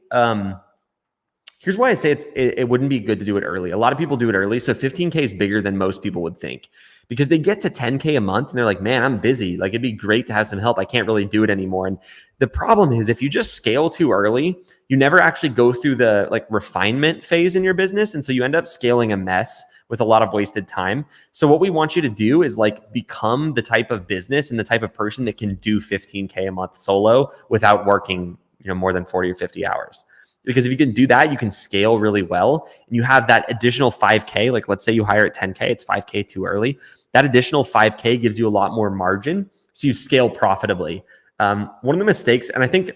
here's why I say it wouldn't be good to do it early. A lot of people do it early. So 15K is bigger than most people would think, because they get to 10K a month and they're like, man, I'm busy. Like it'd be great to have some help. I can't really do it anymore. And the problem is if you just scale too early, you never actually go through the like refinement phase in your business. And so you end up scaling a mess with a lot of wasted time. So what we want you to do is like become the type of business and the type of person that can do 15K a month solo without working, more than 40 or 50 hours. Because if you can do that, you can scale really well. And you have that additional 5K, like let's say you hire at 10K, it's 5K too early. That additional 5K gives you a lot more margin. So you scale profitably. One of the mistakes, and I think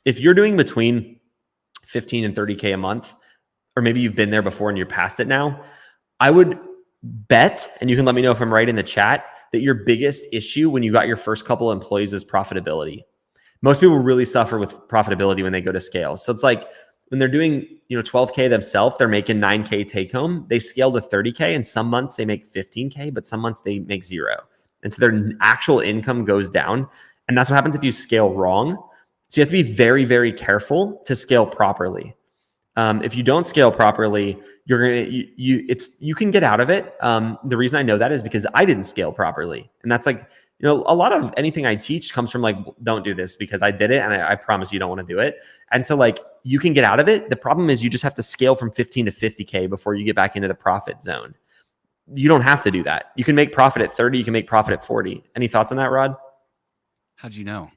if you're doing between 15 and 30K a month, or maybe you've been there before and you're past it now, I would bet, and you can let me know if I'm right in the chat, that your biggest issue when you got your first couple of employees is profitability. Most people really suffer with profitability when they go to scale. So it's like when they're doing, 12K themselves, they're making 9K take home. They scale to 30K, and some months they make 15K, but some months they make 0. And so their actual income goes down. And that's what happens if you scale wrong. So you have to be very, very careful to scale properly. If you don't scale properly, you can get out of it. The reason I know that is because I didn't scale properly. And that's like, a lot of anything I teach comes from like, don't do this because I did it. And I promise you don't want to do it. And so like you can get out of it. The problem is you just have to scale from 15 to 50K before you get back into the profit zone. You don't have to do that. You can make profit at 30. You can make profit at 40. Any thoughts on that, Rod? How'd you know?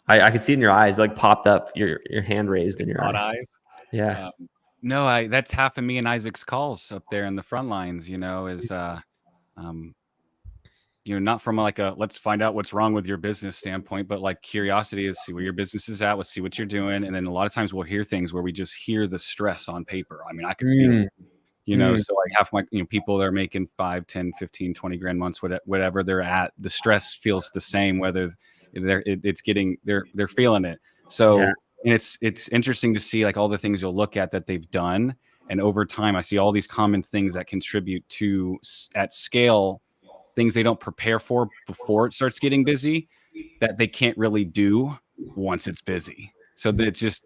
I could see it in your eyes, like popped up, your hand raised in your eyes. Yeah. No, that's half of me and Isaac's calls up there in the front lines, is not from like a let's find out what's wrong with your business standpoint, but like curiosity is see where your business is at, let's see what you're doing. And then a lot of times we'll hear things where we just hear the stress on paper. I mean, I can feel it, so like half my people that are making 5, 10, 15, 20 grand months, whatever they're at, the stress feels the same, whether they're feeling it. So and it's interesting to see like all the things you'll look at that they've done. And over time, I see all these common things that contribute to at scale, things they don't prepare for before it starts getting busy that they can't really do once it's busy. So that it's just,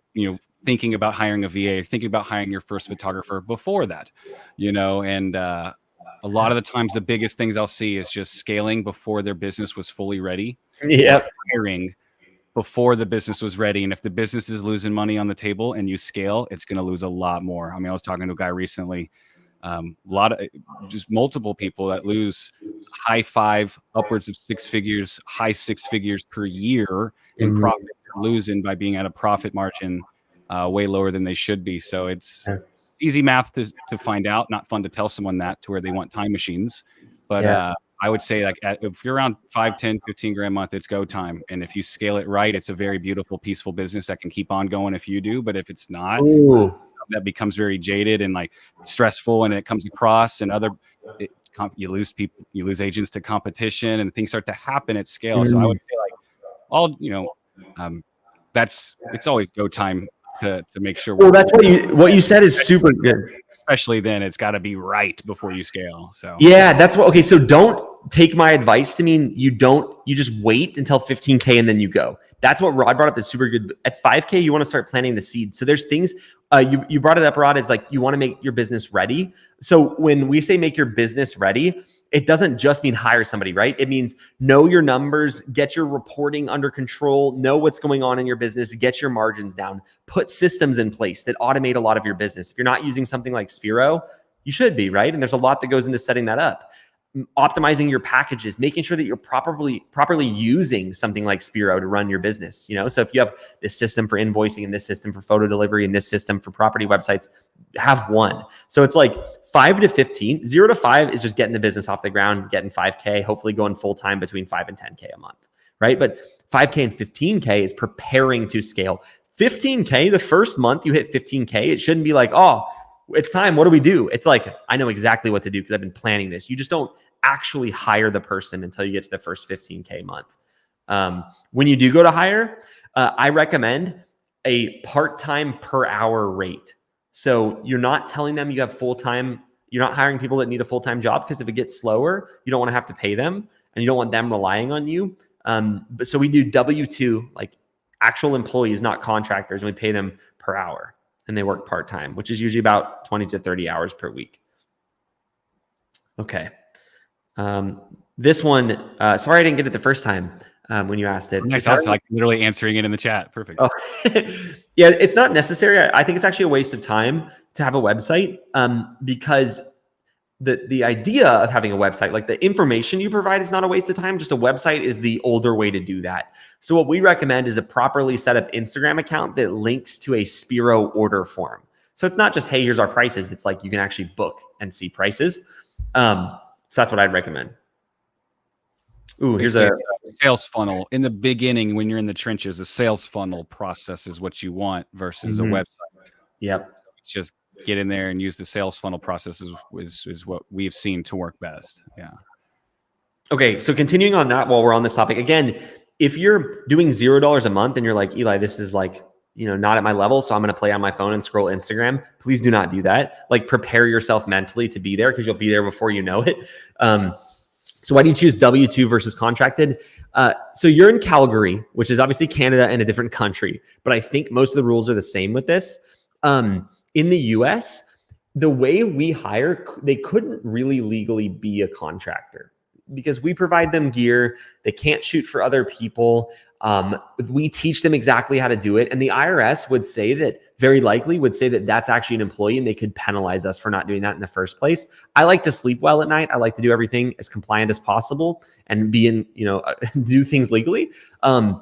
thinking about hiring a VA, thinking about hiring your first photographer before that, and a lot of the times the biggest things I'll see is just scaling before their business was fully ready. Yeah. Hiring before the business was ready. And if the business is losing money on the table and you scale, it's going to lose a lot more. I mean, I was talking to a guy recently, just multiple people that lose high 5, upwards of 6 figures, high 6 figures per year in profit, losing by being at a profit margin way lower than they should be. So it's easy math to find out, not fun to tell someone that to where they want time machines. But I would say like if you're around 5, 10, 15 grand a month, it's go time. And if you scale it right, it's a very beautiful, peaceful business that can keep on going if you do. But if it's not, that becomes very jaded and like stressful, and it comes across and you lose people, you lose agents to competition, and things start to happen at scale. So I would say like it's always go time to make sure. Well, that's what you said is super good. Especially then, it's got to be right before you scale. So yeah, that's what. Okay, so don't take my advice to mean you just wait until 15K and then you go. That's what Rod brought up. That's super good. At 5K, you want to start planting the seed. So there's things you brought it up, Rod. Is like you want to make your business ready. So when we say make your business ready, it doesn't just mean hire somebody, right? It means know your numbers, get your reporting under control, know what's going on in your business, get your margins down, put systems in place that automate a lot of your business. If you're not using something like Spiro, you should be, right? And there's a lot that goes into setting that up. Optimizing your packages, making sure that you're properly using something like Spiro to run your business. So if you have this system for invoicing and this system for photo delivery and this system for property websites, have one. So it's like 5 to 15, 0 to 5 is just getting the business off the ground, getting 5K, hopefully going full time between 5 and 10K a month, right? But 5K and 15K is preparing to scale. 15K, the first month you hit 15K, it shouldn't be like, oh, it's time. What do we do? It's like, I know exactly what to do because I've been planning this. You just don't actually hire the person until you get to the first 15K month. When you do go to hire, I recommend a part-time per hour rate. So you're not telling them you have full-time, you're not hiring people that need a full-time job, because if it gets slower, you don't want to have to pay them and you don't want them relying on you. But so we do W-2, like actual employees, not contractors, and we pay them per hour. And they work part-time, which is usually about 20 to 30 hours per week. Okay. This one, sorry I didn't get it the first time when you asked it. Nice. I was like literally answering it in the chat. Perfect. Oh. Yeah, it's not necessary. I think it's actually a waste of time to have a website because the idea of having a website, like the information you provide, is not a waste of time. Just a website is the older way to do that. So what we recommend is a properly set up Instagram account that links to a Spiro order form. So it's not just, hey, here's our prices. It's like you can actually book and see prices. So that's what I'd recommend. Ooh, here's a sales funnel. In the beginning, when you're in the trenches, a sales funnel process is what you want versus a website. Yep. It's just get in there and use the sales funnel process is what we've seen to work best. Yeah. Okay. So continuing on that, while we're on this topic, again, if you're doing $0 a month and you're like, Eli, this is like, not at my level, so I'm going to play on my phone and scroll Instagram, please do not do that. Like, prepare yourself mentally to be there, because you'll be there before you know it. So why do you choose W-2 versus contracted? So you're in Calgary, which is obviously Canada and a different country, but I think most of the rules are the same with this. In the US, the way we hire, they couldn't really legally be a contractor because we provide them gear. They can't shoot for other people. We teach them exactly how to do it. And the IRS would say that, very likely would say that that's actually an employee and they could penalize us for not doing that in the first place. I like to sleep well at night. I like to do everything as compliant as possible and be in, do things legally. And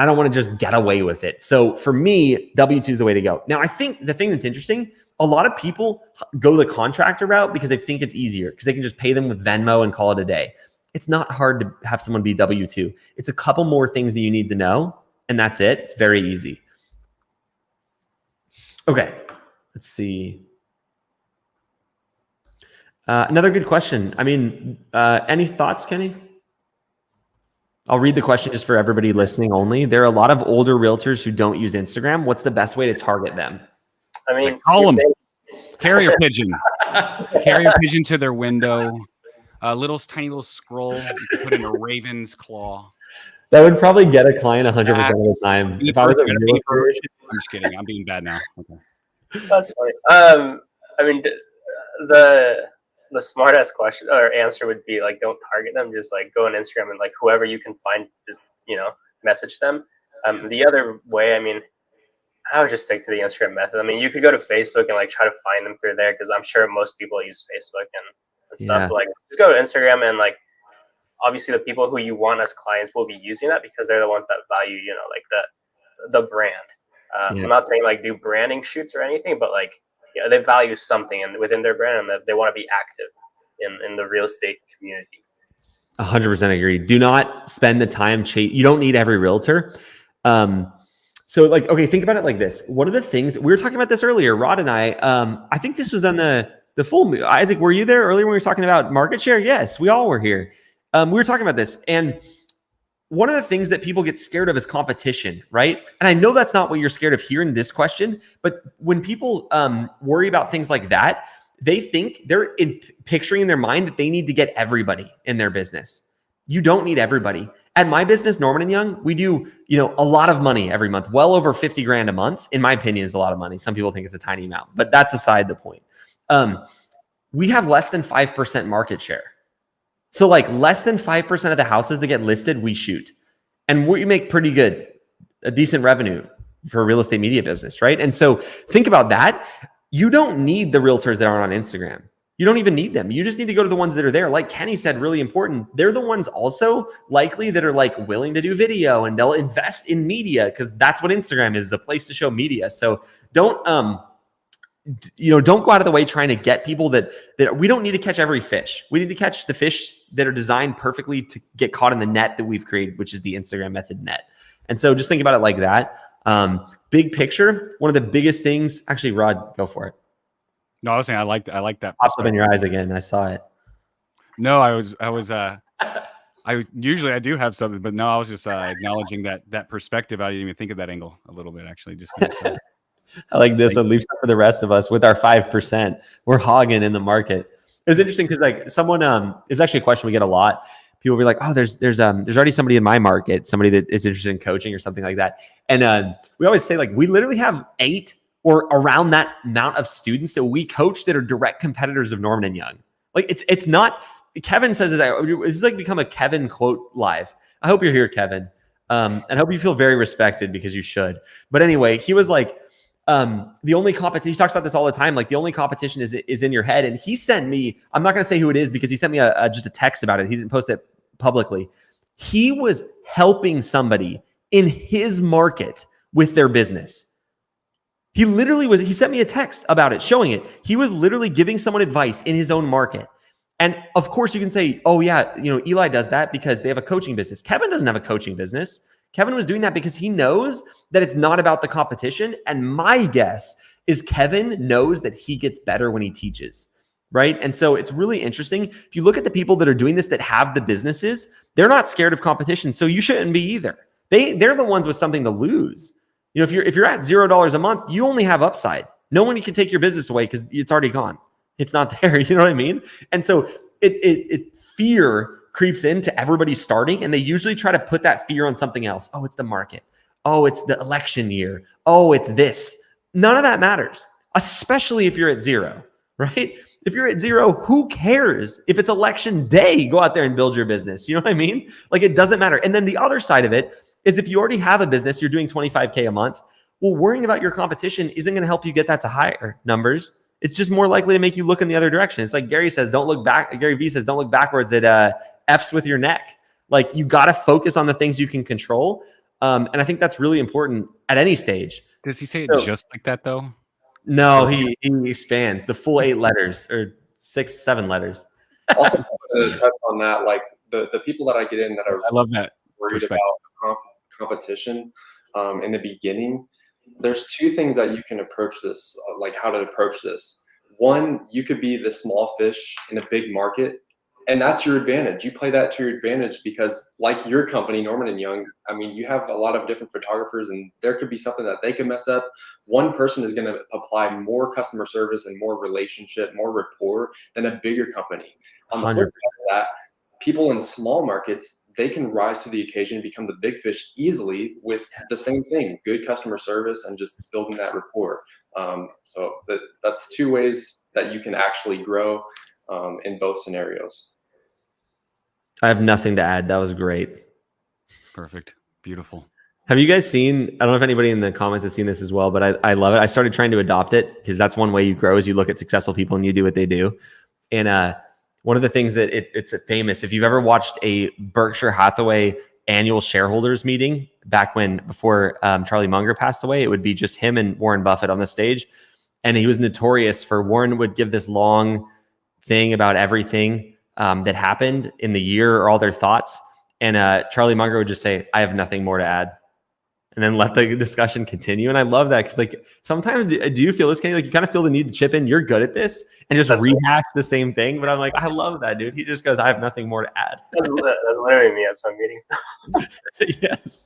I don't want to just get away with it. So for me, W-2 is the way to go. Now, I think the thing that's interesting, a lot of people go the contractor route because they think it's easier, because they can just pay them with Venmo and call it a day. It's not hard to have someone be W-2. It's a couple more things that you need to know, and that's it. It's very easy. Okay, let's see. Another good question. I mean, any thoughts, Kenny? I'll read the question just for everybody listening only. There are a lot of older realtors who don't use Instagram. What's the best way to target them? I mean, like, call them. Carrier pigeon. Carrier pigeon to their window. A tiny little scroll. You can put in a raven's claw. That would probably get a client 100% of the time. If I was a realtor, I'm just kidding. I'm being bad now. Okay. That's funny. I mean, the smart ass question or answer would be like, don't target them. Just like go on Instagram and like whoever you can find, just message them. The other way, I mean, I would just stick to the Instagram method. I mean, you could go to Facebook and like try to find them through there, because I'm sure most people use Facebook and stuff. Yeah. But, like, just go to Instagram, and like obviously the people who you want as clients will be using that because they're the ones that value, like the brand. I'm not saying like do branding shoots or anything, but like, they value something and within their brand, and that they want to be active in the real estate community. 100% agree. Do not spend the time you don't need every realtor. So like, okay, think about it like this. One of the things we were talking about this earlier, Rod and I think this was on the full, Isaac, were you there earlier when we were talking about market share? Yes, we all were here. We were talking about this, and one of the things that people get scared of is competition, right? And I know that's not what you're scared of here in this question, but when people worry about things like that, they think they're picturing in their mind that they need to get everybody in their business. You don't need everybody. At my business, Norman & Young, we do, a lot of money every month, well over 50 grand a month. In my opinion, is a lot of money. Some people think it's a tiny amount, but that's aside the point. We have less than 5% market share. So like less than 5% of the houses that get listed, we shoot. And we make pretty good, a decent revenue for a real estate media business, right? And so think about that. You don't need the realtors that aren't on Instagram. You don't even need them. You just need to go to the ones that are there. Like Kenny said, really important. They're the ones also likely that are like willing to do video, and they'll invest in media because that's what Instagram is, a place to show media. So don't go out of the way trying to get people that we don't need to catch every fish. We need to catch the fish that are designed perfectly to get caught in the net that we've created, which is the Instagram method net. And so just think about it like that. Big picture, one of the biggest things, actually, Rod, go for it. No, I was saying I like that. Popped up in your eyes again. I saw it. No, I usually I do have something, but no, I was just acknowledging that perspective. I didn't even think of that angle a little bit, actually. Just I like this one. Leave some for the rest of us with our 5%. We're hogging in the market. It was interesting because like someone is actually a question we get a lot. People will be like, oh, there's already somebody in my market, somebody that is interested in coaching or something like that. And we always say like we literally have 8 or around that amount of students that we coach that are direct competitors of Norman & Young. Like it's not, Kevin says it's like become a Kevin quote live. I hope you're here, Kevin. And I hope you feel very respected because you should. But anyway, he was like, the only competition, he talks about this all the time, like the only competition is in your head. And he sent me, I'm not going to say who it is because he sent me just a text about it. He didn't post it publicly. He was helping somebody in his market with their business. He sent me a text about it, showing it. He was literally giving someone advice in his own market. And of course you can say, oh yeah, Eli does that because they have a coaching business. Kevin doesn't have a coaching business. Kevin was doing that because he knows that it's not about the competition. And my guess is Kevin knows that he gets better when he teaches, right? And so it's really interesting. If you look at the people that are doing this, that have the businesses, they're not scared of competition. So you shouldn't be either. They're the ones with something to lose. If you're at $0 a month, you only have upside. No one can take your business away because it's already gone. It's not there. You know what I mean? And so it fear creeps into everybody starting, and they usually try to put that fear on something else. Oh, it's the market. Oh, it's the election year. Oh, it's this. None of that matters, especially if you're at 0, right? If you're at 0, who cares? If it's election day, go out there and build your business. You know what I mean? Like it doesn't matter. And then the other side of it is if you already have a business, you're doing 25K a month. Well, worrying about your competition isn't going to help you get that to higher numbers. It's just more likely to make you look in the other direction. It's like Gary says, don't look back. Gary V says, don't look backwards at F's with your neck. Like you got to focus on the things you can control. And I think that's really important at any stage. Does he say it just like that though? No, he expands the full 8 letters or 6, 7 letters. Also, to touch on that, like the people that I get in that are I love that worried about competition in the beginning, there's 2 things that you can approach this, like how to approach this. One, you could be the small fish in a big market, and that's your advantage. You play that to your advantage because like your company, Norman & Young, I mean, you have a lot of different photographers and there could be something that they can mess up. One person is going to apply more customer service and more relationship, more rapport than a bigger company. On the flip side of that, people in small markets, they can rise to the occasion and become the big fish easily with the same thing, good customer service and just building that rapport. So that's 2 ways that you can actually grow in both scenarios. I have nothing to add. That was great. Perfect. Beautiful. Have you guys seen, I don't know if anybody in the comments has seen this as well, but I love it. I started trying to adopt it because that's one way you grow is you look at successful people and you do what they do. And one of the things that it's famous, if you've ever watched a Berkshire Hathaway annual shareholders meeting back before Charlie Munger passed away, it would be just him and Warren Buffett on the stage. And he was notorious for Warren would give this long thing about everything that happened in the year or all their thoughts. And Charlie Munger would just say, I have nothing more to add. And then let the discussion continue. And I love that because like sometimes do you feel this, Kenny? Like you kind of feel the need to chip in. You're good at this and just rehash the same thing. But I'm like, I love that, dude. He just goes, I have nothing more to add. That's literally me at some meetings. Yes.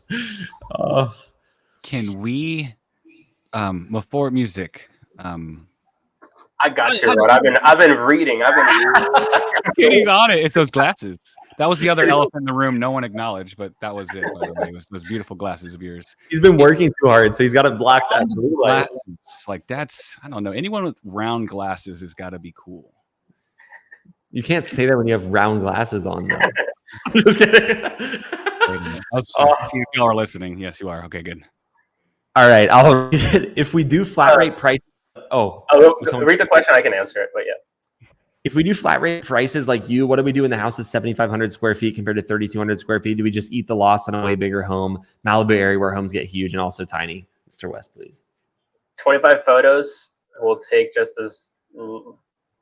Can we before music? I got you, Rod. I've been reading. He's on it. It's those glasses. That was the other elephant in the room no one acknowledged, but that was it, by the way. It was those beautiful glasses of yours. He's been working too hard, so he's got to block that blue light. Like that's, I don't know. Anyone with round glasses has got to be cool. You can't say that when you have round glasses on, though. I'm just kidding. See if y'all are listening. Yes, you are. Okay, good. All right. If we do flat rate prices. Read the question. I can answer it, but yeah. If we do flat rate prices like you, what do we do when the house is 7,500 square feet compared to 3,200 square feet? Do we just eat the loss on a way bigger home? Malibu area where homes get huge and also tiny. Mr. West, please. 25 photos will take just as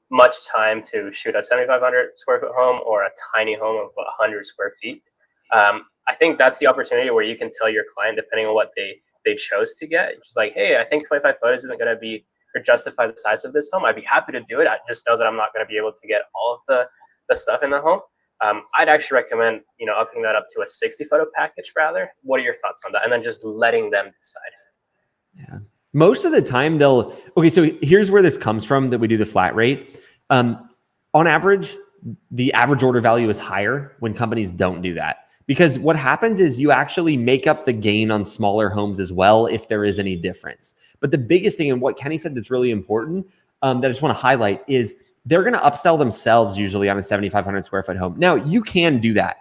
much time to shoot a 7,500 square foot home or a tiny home of 100 square feet. I think that's the opportunity where you can tell your client, depending on what they chose to get, just like, hey, I think 25 photos isn't going to be or justify the size of this home. I'd be happy to do it. I just know that I'm not going to be able to get all of the stuff in the home. I'd actually recommend, upping that up to a 60 photo package rather. What are your thoughts on that? And then just letting them decide. Yeah. Most of the time so here's where this comes from that we do the flat rate. On average, the average order value is higher when companies don't do that. Because what happens is you actually make up the gain on smaller homes as well if there is any difference. But the biggest thing, and what Kenny said that's really important, that I just want to highlight is they're going to upsell themselves usually on a 7,500 square foot home. Now, you can do that.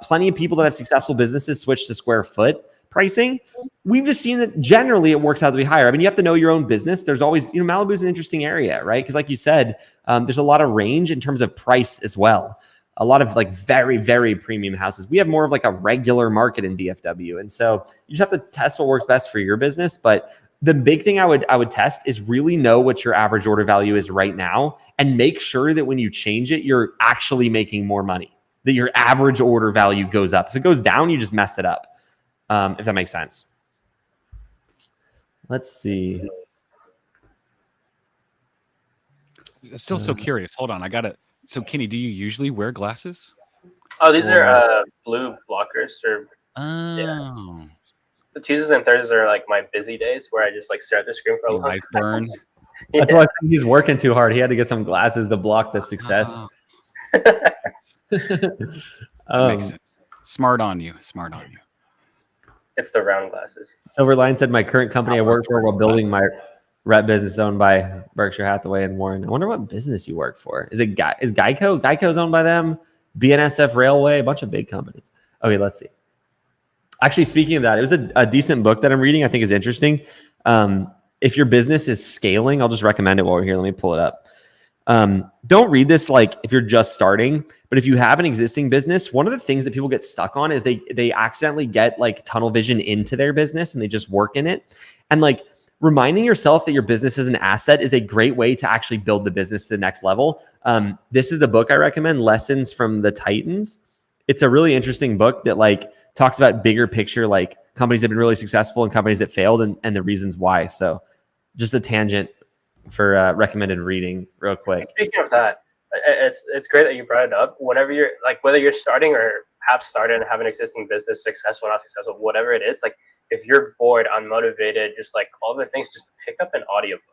Plenty of people that have successful businesses switch to square foot pricing. We've just seen that generally it works out to be higher. I mean, you have to know your own business. There's always, Malibu's an interesting area, right? Because like you said, there's a lot of range in terms of price as well. A lot of like very, very premium houses. We have more of like a regular market in DFW. And so you just have to test what works best for your business. But the big thing I would test is really know what your average order value is right now and make sure that when you change it, you're actually making more money, that your average order value goes up. If it goes down, you just messed it up, if that makes sense. Let's see. I'm still so curious. Hold on. So Kenny, do you usually wear glasses? Oh, these are blue blockers. Yeah. The Tuesdays and Thursdays are like my busy days where I just like stare at the screen for a long time. Burn. That's why I think he's working too hard. He had to get some glasses to block the success. Makes sense. Smart on you. It's the round glasses. Silverline said, my current company I work for while building my REPP business owned by Berkshire Hathaway and Warren. I wonder what business you work for. Is Geico? Geico's owned by them. BNSF Railway, a bunch of big companies. Okay, let's see. Actually, speaking of that, it was a decent book that I'm reading. I think is interesting. If your business is scaling, I'll just recommend it while we're here. Let me pull it up. Don't read this like if you're just starting, but if you have an existing business, one of the things that people get stuck on is they accidentally get like tunnel vision into their business and they just work in it. And like reminding yourself that your business is an asset is a great way to actually build the business to the next level. This is the book I recommend, Lessons from the Titans. It's a really interesting book that like talks about bigger picture, like companies that have been really successful and companies that failed and the reasons why. So just a tangent for recommended reading real quick. Speaking of that, it's great that you brought it up. Whenever you're like, whether you're starting or have started and have an existing business, successful, not successful, whatever it is, like if you're bored, unmotivated, just like all the things, just pick up an audiobook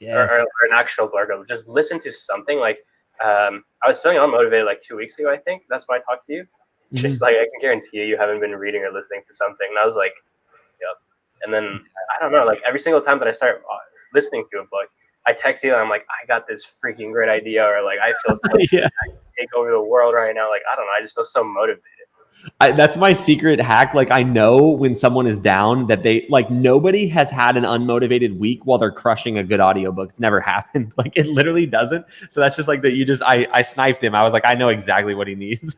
or an actual book. Just listen to something. Like I was feeling unmotivated like 2 weeks ago, I think. That's why I talked to you. Mm-hmm. Just like I can guarantee you haven't been reading or listening to something. And I was like, yep. And then I don't know, like every single time that I start listening to a book, I text you and I'm like, I got this freaking great idea, or like I feel so I can take over the world right now. Like I don't know, I just feel so motivated. That's my secret hack. Like I know when someone is down that they like nobody has had an unmotivated week while they're crushing a good audiobook. It's never happened. Like it literally doesn't. So that's just like that I sniped him. I was like, I know exactly what he needs.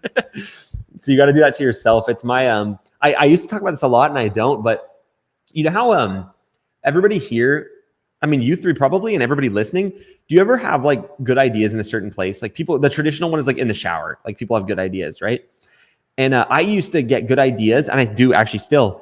So you got to do that to yourself. It's my I used to talk about this a lot and I don't, but you know how everybody here I mean, you three probably, and everybody listening, do you ever have like good ideas in a certain place? Like people, the traditional one is like in the shower. Like people have good ideas, right? And I used to get good ideas, and I do actually still,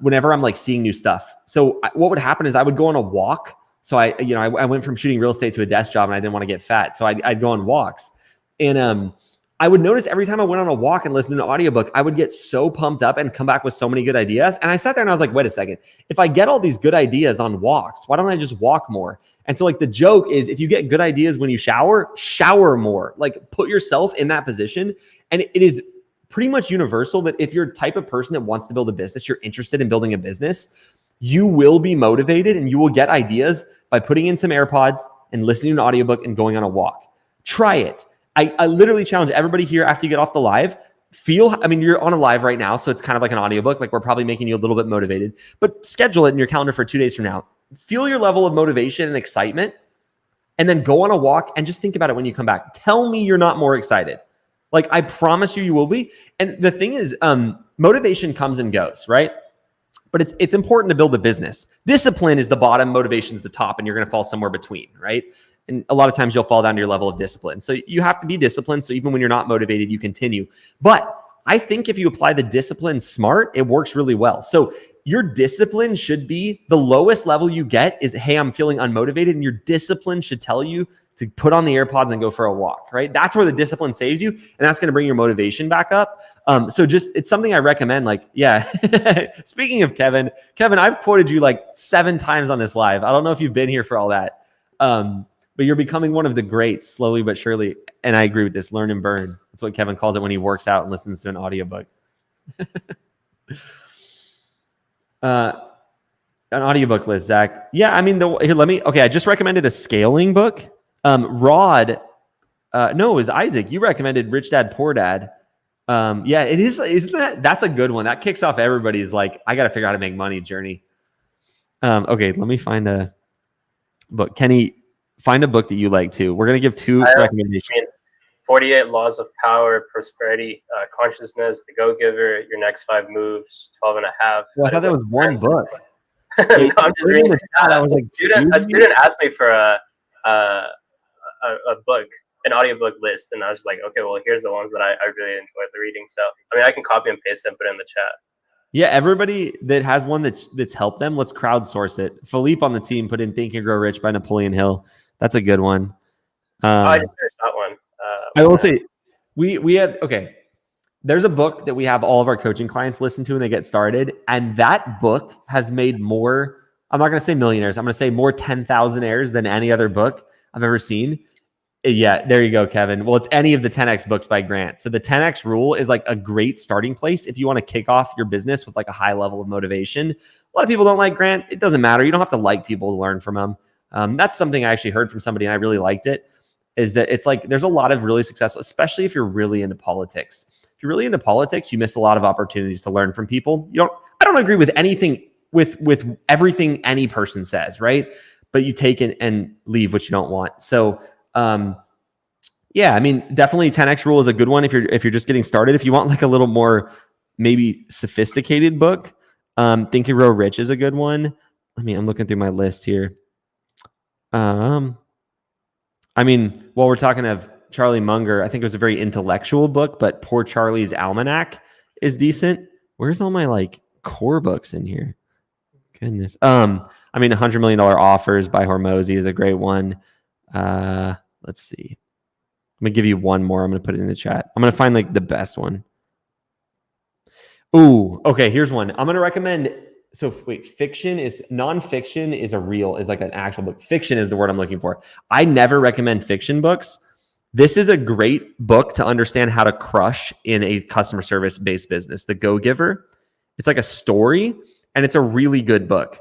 whenever I'm like seeing new stuff. So what would happen is I would go on a walk. So I went from shooting real estate to a desk job, and I didn't want to get fat. So I'd go on walks. And I would notice every time I went on a walk and listened to an audiobook, I would get so pumped up and come back with so many good ideas. And I sat there and I was like, wait a second, if I get all these good ideas on walks, why don't I just walk more? And so like the joke is, if you get good ideas when you shower more, like put yourself in that position. And it is pretty much universal that if you're the type of person that wants to build a business, you're interested in building a business, you will be motivated and you will get ideas by putting in some AirPods and listening to an audiobook and going on a walk. Try it. I literally challenge everybody here after you get off the live, you're on a live right now, so it's kind of like an audiobook, like we're probably making you a little bit motivated, but schedule it in your calendar for 2 days from now. Feel your level of motivation and excitement, and then go on a walk and just think about it when you come back. Tell me you're not more excited. Like I promise you will be. And the thing is, motivation comes and goes, right? But it's important to build a business. Discipline is the bottom, motivation's the top, and you're going to fall somewhere between, right? And a lot of times you'll fall down to your level of discipline. So you have to be disciplined. So even when you're not motivated, you continue. But I think if you apply the discipline smart, it works really well. So your discipline should be the lowest level you get is, hey, I'm feeling unmotivated. And your discipline should tell you to put on the AirPods and go for a walk, right? That's where the discipline saves you. And that's going to bring your motivation back up. So just, it's something I recommend. Like, yeah. Speaking of Kevin, I've quoted you like 7 times on this live. I don't know if you've been here for all that. But you're becoming one of the greats slowly but surely. And I agree with this. Learn and burn. That's what Kevin calls it when he works out and listens to an audiobook. An audiobook list, Zach. Yeah, I mean, I just recommended a scaling book. Rod, it was Isaac. You recommended Rich Dad, Poor Dad. Yeah, it is. That's a good one. That kicks off everybody's like, I got to figure out how to make money journey. Okay, let me find a book. Kenny, find a book that you like too. We're going to give 2 recommendations. 48 Laws of Power, Prosperity, Consciousness, The Go-Giver, Your Next 5 Moves, 12 and a Half. Well, I thought that was one book. No, I'm just reading it. A student asked me for a book, an audiobook list, and I was like, okay, well, here's the ones that I really enjoyed the reading. So, I mean, I can copy and paste them, put it in the chat. Yeah, everybody that has one that's helped them, let's crowdsource it. Philippe on the team put in Think and Grow Rich by Napoleon Hill. That's a good one. I just finished that one. I will say, we have, there's a book that we have all of our coaching clients listen to when they get started. And that book has made more, I'm not going to say millionaires, I'm going to say more 10,000aires than any other book I've ever seen. Yeah, there you go, Kevin. Well, it's any of the 10X books by Grant. So the 10X rule is like a great starting place if you want to kick off your business with like a high level of motivation. A lot of people don't like Grant. It doesn't matter. You don't have to like people to learn from him. That's something I actually heard from somebody and I really liked it, is that it's like there's a lot of really successful, especially if you're really into politics. If you're really into politics, you miss a lot of opportunities to learn from people. I don't agree with anything, with everything any person says, right? But you take it and leave what you don't want. So yeah, I mean, definitely 10X rule is a good one if you're just getting started. If you want like a little more maybe sophisticated book, Think and Grow Rich is a good one. I'm looking through my list here. I mean, while we're talking of Charlie Munger, I think it was a very intellectual book, but Poor Charlie's Almanac is decent. Where's all my like core books in here? Goodness. $100 Million Offers by Hormozy is a great one. Let's see. I'm going to give you one more. I'm going to put it in the chat. I'm going to find like the best one. Ooh, okay. Here's one. I'm going to recommend. So wait, nonfiction is like an actual book. Fiction is the word I'm looking for. I never recommend fiction books. This is a great book to understand how to crush in a customer service based business. The Go-Giver. It's like a story and it's a really good book.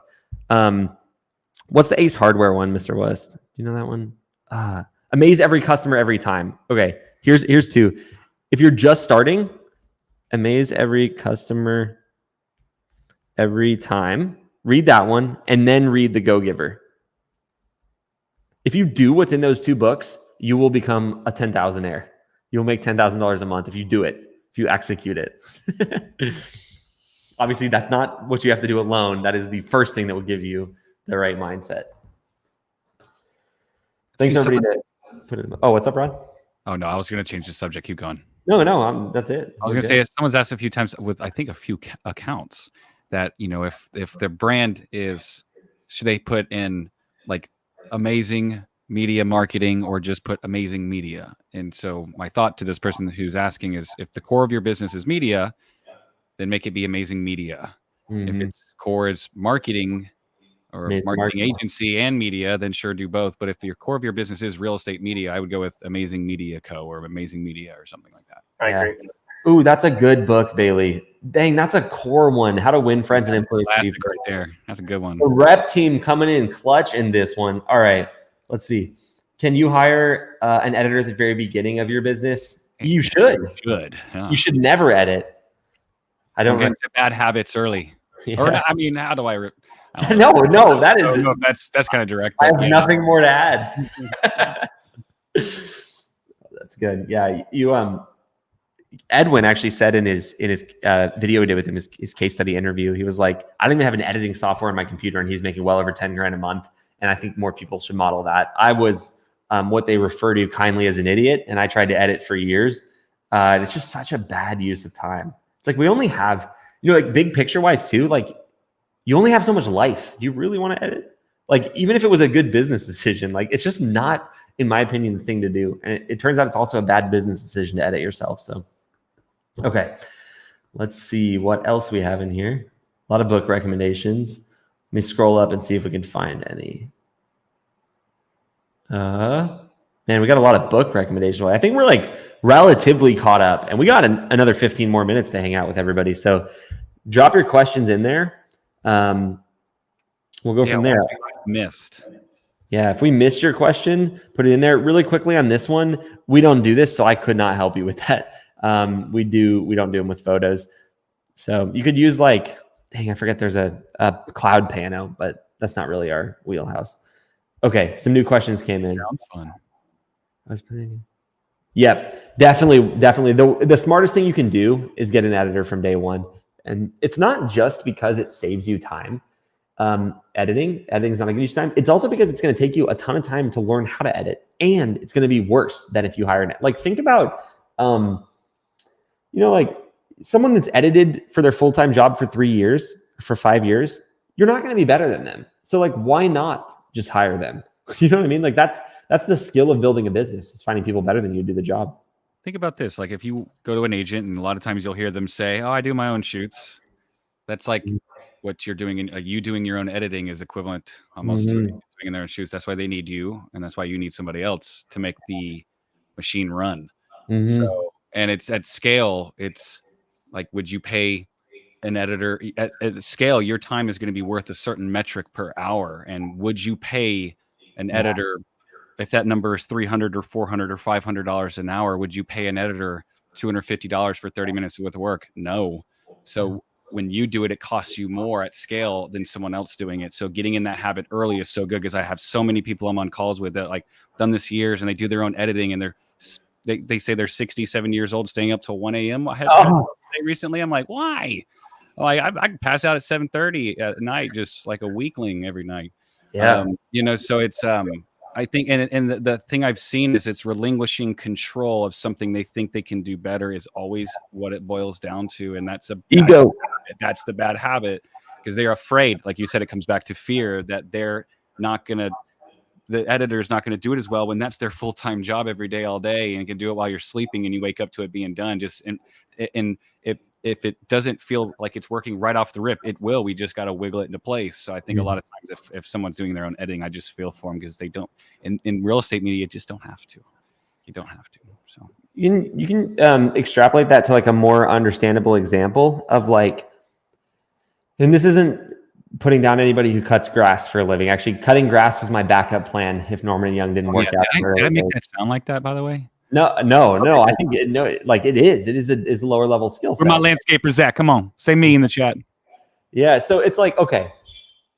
What's the Ace Hardware one, Mr. West? Do you know that one? Amaze every customer every time. Okay, here's 2. If you're just starting, amaze every customer every time. Read that one and then read The Go-Giver. If you do what's in those 2 books, you will become a 10,000aire. You'll make $10,000 a month if you do it, if you execute it. Obviously, that's not what you have to do alone. That is the first thing that will give you the right mindset. Thanks everybody to put it. Oh, what's up, Ron? Oh no, I was going to change the subject. Keep going. No, that's it. I was going to say, someone's asked a few times with, I think, a few accounts that, if their brand is, should they put in like amazing media marketing or just put amazing media? And so my thought to this person who's asking is, if the core of your business is media, then make it be amazing media. If its core is marketing or marketing agency and media, then sure, do both. But if your core of your business is real estate media, I would go with Amazing Media Co. or Amazing Media or something like that. I agree. Ooh, that's a good book, Bailey. Dang, that's a core one. How to win friends and influence people. Right there. That's a good one. The rep team coming in clutch in this one. All right, let's see. Can you hire an editor at the very beginning of your business? You should. Yeah. You should never edit. I don't get into bad habits early. Yeah. Or I mean, how do I? No, that is. No, that's kind of direct. I have nothing more to add. That's good. Yeah, you Edwin actually said in his video we did with him, his case study interview, he was like, I don't even have an editing software on my computer, and he's making well over 10 grand a month. And I think more people should model that. I was what they refer to kindly as an idiot, and I tried to edit for years. And it's just such a bad use of time. It's like we only have, like big picture wise too, like you only have so much life. Do you really want to edit? Like, even if it was a good business decision, like it's just not, in my opinion, the thing to do. And it turns out it's also a bad business decision to edit yourself. So, okay, let's see what else we have in here. A lot of book recommendations. Let me scroll up and see if we can find any. Man, we got a lot of book recommendations. I think we're like relatively caught up, and we got another 15 more minutes to hang out with everybody. So drop your questions in there. We'll go from there. Missed. Yeah, if we missed your question, put it in there really quickly. On this one, we don't do this, so I could not help you with that. We don't do them with photos. So you could use like, dang, I forget there's a cloud pano, but that's not really our wheelhouse. Okay, some new questions came in. Sounds fun. Yep, definitely. The smartest thing you can do is get an editor from day one. And it's not just because it saves you time. Editing is not going to use time. It's also because it's going to take you a ton of time to learn how to edit, and it's going to be worse than if you hire an, like, think about, like someone that's edited for their full-time job for 3 years, for 5 years, you're not going to be better than them. So like, why not just hire them? You know what I mean? Like that's the skill of building a business, is finding people better than you to do the job. Think about this. Like, if you go to an agent, and a lot of times you'll hear them say, "Oh, I do my own shoots." That's like what you're doing. You doing your own editing is equivalent almost to doing their own shoots. That's why they need you, and that's why you need somebody else to make the machine run. So, and it's at scale. It's like, would you pay an editor at scale? Your time is going to be worth a certain metric per hour, and would you pay an editor? If that number is $300 or $400 or $500 an hour, would you pay an editor $250 for 30 minutes worth of work? No. So when you do it, it costs you more at scale than someone else doing it. So getting in that habit early is so good, because I have so many people I'm on calls with that like done this years, and they do their own editing, and they say they're 67 years old, staying up till 1 a.m. I had recently. I'm like, why? I can pass out at 7:30 at night, just like a weakling every night. Yeah. So it's I think, and the thing I've seen is it's relinquishing control of something they think they can do better is always what it boils down to. And that's ego. That's the bad habit, because they're afraid, like you said, it comes back to fear that the editor is not going to do it as well when that's their full-time job every day, all day, and can do it while you're sleeping, and you wake up to it being done. And if it doesn't feel like it's working right off the rip, it will. We just got to wiggle it into place. So I think a lot of times if someone's doing their own editing, I just feel for them, because they don't. In real estate media, you just don't have to. You don't have to. So you can extrapolate that to like a more understandable example of like, and this isn't putting down anybody who cuts grass for a living. Actually, cutting grass was my backup plan if Norman and Young didn't work out. Did I make that sound like that, by the way? No. I think it is a lower level skill set. Where my landscapers at? Come on, say me in the chat. Yeah, so it's like, okay,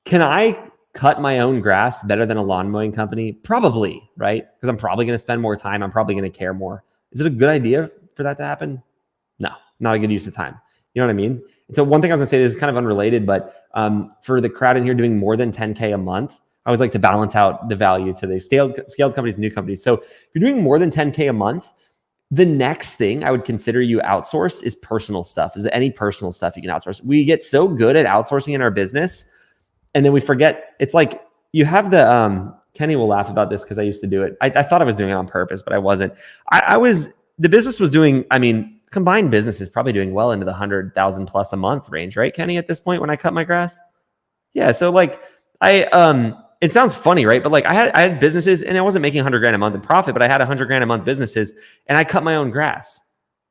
can I cut my own grass better than a lawn mowing company? Probably, right? Because I'm probably going to spend more time. I'm probably going to care more. Is it a good idea for that to happen? No, not a good use of time. You know what I mean? And so one thing I was going to say, this is kind of unrelated, but for the crowd in here doing more than 10K a month, I always like to balance out the value to the scaled companies and new companies. So if you're doing more than 10K a month, the next thing I would consider you outsource is personal stuff. Is there any personal stuff you can outsource? We get so good at outsourcing in our business, and then we forget. It's like you have the Kenny will laugh about this because I used to do it. I thought I was doing it on purpose, but I wasn't. The business was doing, I mean, combined business is probably doing well into the 100,000 plus a month range, right, Kenny, at this point when I cut my grass? Yeah. So like it sounds funny, right? But like I had businesses and I wasn't making 100 grand a month in profit, but I had 100 grand a month businesses and I cut my own grass.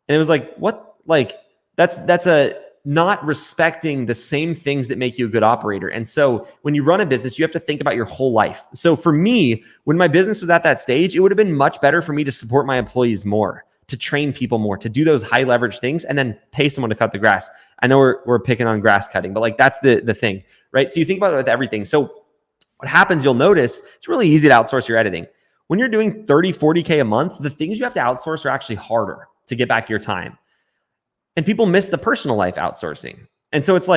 And it was like, what? Like that's a not respecting the same things that make you a good operator. And so when you run a business, you have to think about your whole life. So for me, when my business was at that stage, it would have been much better for me to support my employees more, to train people more, to do those high leverage things, and then pay someone to cut the grass. I know we're picking on grass cutting, but like that's the thing, right? So you think about it with everything. So what happens, you'll notice it's really easy to outsource your editing. When you're doing 30, 40K a month, the things you have to outsource are actually harder to get back your time. And people miss the personal life outsourcing. And so it's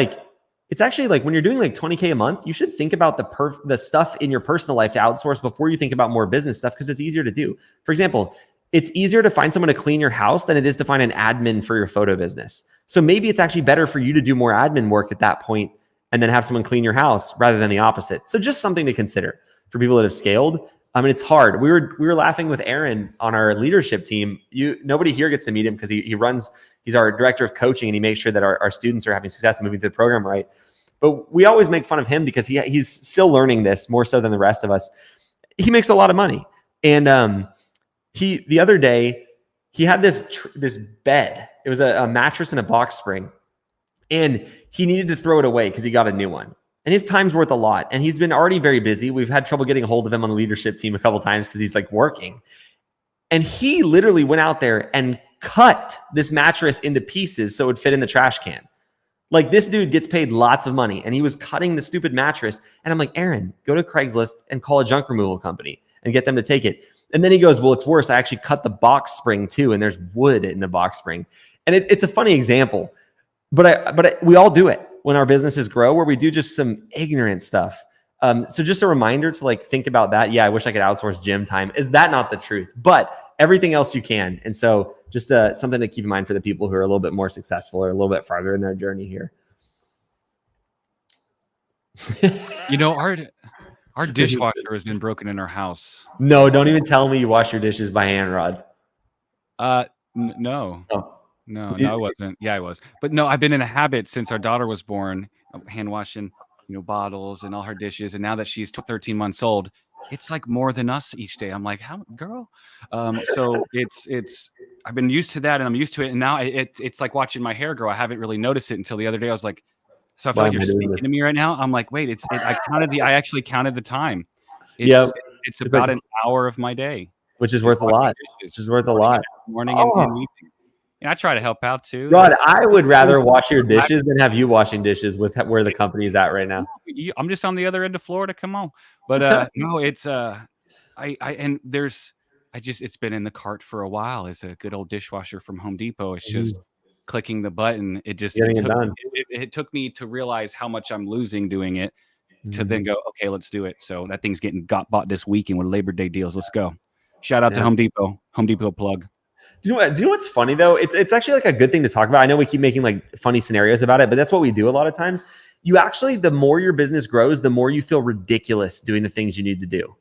actually like when you're doing like 20K a month, you should think about the stuff in your personal life to outsource before you think about more business stuff, because it's easier to do. For example, it's easier to find someone to clean your house than it is to find an admin for your photo business. So maybe it's actually better for you to do more admin work at that point and then have someone clean your house rather than the opposite. So just something to consider for people that have scaled. I mean, it's hard. We were laughing with Aaron on our leadership team. Nobody here gets to meet him because he's our director of coaching, and he makes sure that our students are having success and moving through the program right. But we always make fun of him because he's still learning this more so than the rest of us. He makes a lot of money. And the other day, he had this bed. It was a mattress and a box spring. And he needed to throw it away because he got a new one. And his time's worth a lot. And he's been already very busy. We've had trouble getting a hold of him on the leadership team a couple of times because he's like working. And he literally went out there and cut this mattress into pieces so it would fit in the trash can. Like, this dude gets paid lots of money and he was cutting the stupid mattress. And I'm like, Aaron, go to Craigslist and call a junk removal company and get them to take it. And then he goes, well, it's worse. I actually cut the box spring too. And there's wood in the box spring. And it's a funny example, but we all do it when our businesses grow, where we do just some ignorant stuff. So just a reminder to like think about that. Yeah, I wish I could outsource gym time. Is that not the truth? But everything else you can. And so just something to keep in mind for the people who are a little bit more successful or a little bit farther in their journey here. You know, our dishwasher has been broken in our house. No, don't even tell me you wash your dishes by hand, Rod. No. Oh. No, I wasn't. Yeah, I was. But no, I've been in a habit since our daughter was born, hand washing, bottles and all her dishes. And now that she's 13 months old, it's like more than us each day. I'm like, how, girl? So I've been used to that and I'm used to it. And now it's like watching my hair grow. I haven't really noticed it until the other day. I was like, so I feel like you're speaking to me right now. I'm like, wait, I actually counted the time. It's about an hour of my day. Which is worth a lot. Morning and evening. And I try to help out too. Rod, I would rather wash your dishes than have you washing dishes with where the company is at right now. I'm just on the other end of Florida. Come on. But no, it's it's been in the cart for a while. It's a good old dishwasher from Home Depot. It's just clicking the button. It took me to realize how much I'm losing doing it to then go, okay, let's do it. So that thing's got bought this weekend with Labor Day deals. Let's go. Shout out to Home Depot. Home Depot plug. Do you know what's funny though? It's actually like a good thing to talk about. I know we keep making like funny scenarios about it, but that's what we do a lot of times. You actually, the more your business grows, the more you feel ridiculous doing the things you need to do,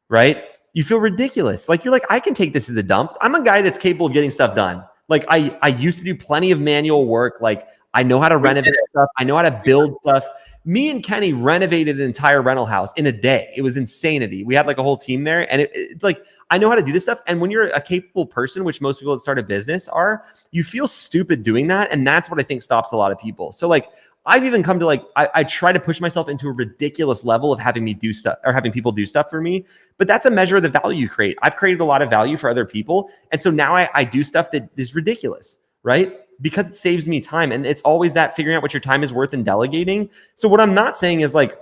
right? You feel ridiculous. Like you're like, I can take this to the dump. I'm a guy that's capable of getting stuff done. Like I used to do plenty of manual work. Like I know how to renovate stuff. I know how to build stuff. Me and Kenny renovated an entire rental house in a day. It was insanity. We had like a whole team there, and it like I know how to do this stuff. And when you're a capable person, which most people that start a business are, you feel stupid doing that, and that's what I think stops a lot of people. So like I've even come to like I try to push myself into a ridiculous level of having me do stuff or having people do stuff for me. But that's a measure of the value you create. I've created a lot of value for other people, and so now I do stuff that is ridiculous, right? Because it saves me time. And it's always that figuring out what your time is worth and delegating. So what I'm not saying is like,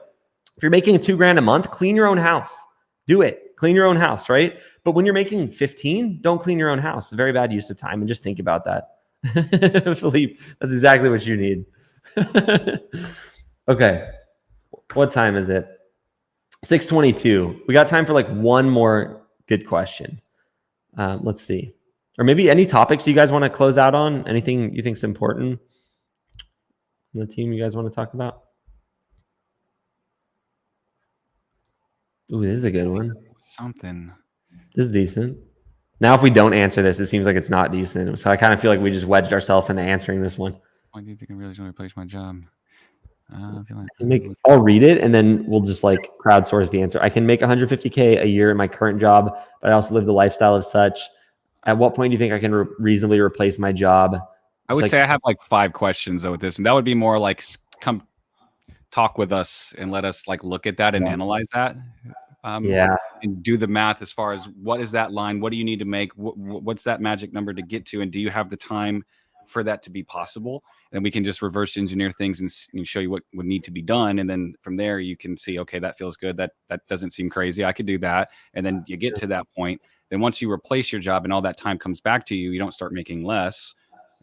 if you're making $2,000 a month, clean your own house, do it, clean your own house. Right. But when you're making 15, don't clean your own house. A very bad use of time. And just think about that. Philippe, that's exactly what you need. Okay. What time is it? 6:22. We got time for like one more good question. Let's see. Or maybe any topics you guys want to close out on? Anything you think is important on the team you guys want to talk about? Ooh, this is a good one. Something. This is decent. Now, if we don't answer this, it seems like it's not decent. So I kind of feel like we just wedged ourselves into answering this one. Why do you think I really want to replace my job? I feel I'll read it and then we'll just like crowdsource the answer. I can make 150K a year in my current job, but I also live the lifestyle of such. At what point do you think I can reasonably replace my job? I would say I have like 5 questions though with this, and that would be more like come talk with us and let us like look at that and analyze that. And do the math as far as what is that line? What do you need to make? What's that magic number to get to? And do you have the time for that to be possible? And we can just reverse engineer things and show you what would need to be done. And then from there, you can see, okay, that feels good. That doesn't seem crazy. I could do that. And then you get to that point. Then once you replace your job and all that time comes back to you, you don't start making less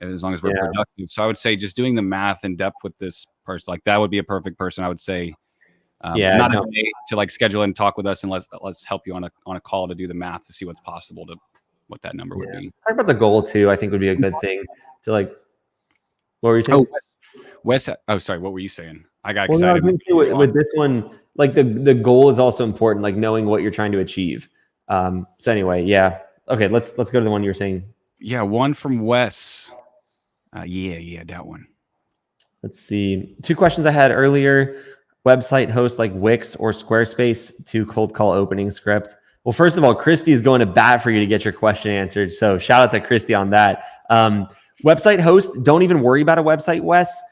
as long as we're productive. So I would say just doing the math in depth with this person, like that would be a perfect person. I would say, to like schedule and talk with us and let's help you on a call to do the math to see what's possible to what that number would be. Talk about the goal too. I think would be a good thing to like. What were you saying? Wes. Oh, sorry. What were you saying? I got excited. With this one, like the goal is also important, like knowing what you're trying to achieve. So anyway, yeah. Okay, let's go to the one you were saying. Yeah, one from Wes. That one. Let's see. 2 questions I had earlier. Website host like Wix or Squarespace to cold call opening script. Well, first of all, Christy is going to bat for you to get your question answered. So shout out to Christy on that. Website host, don't even worry about a website, Wes.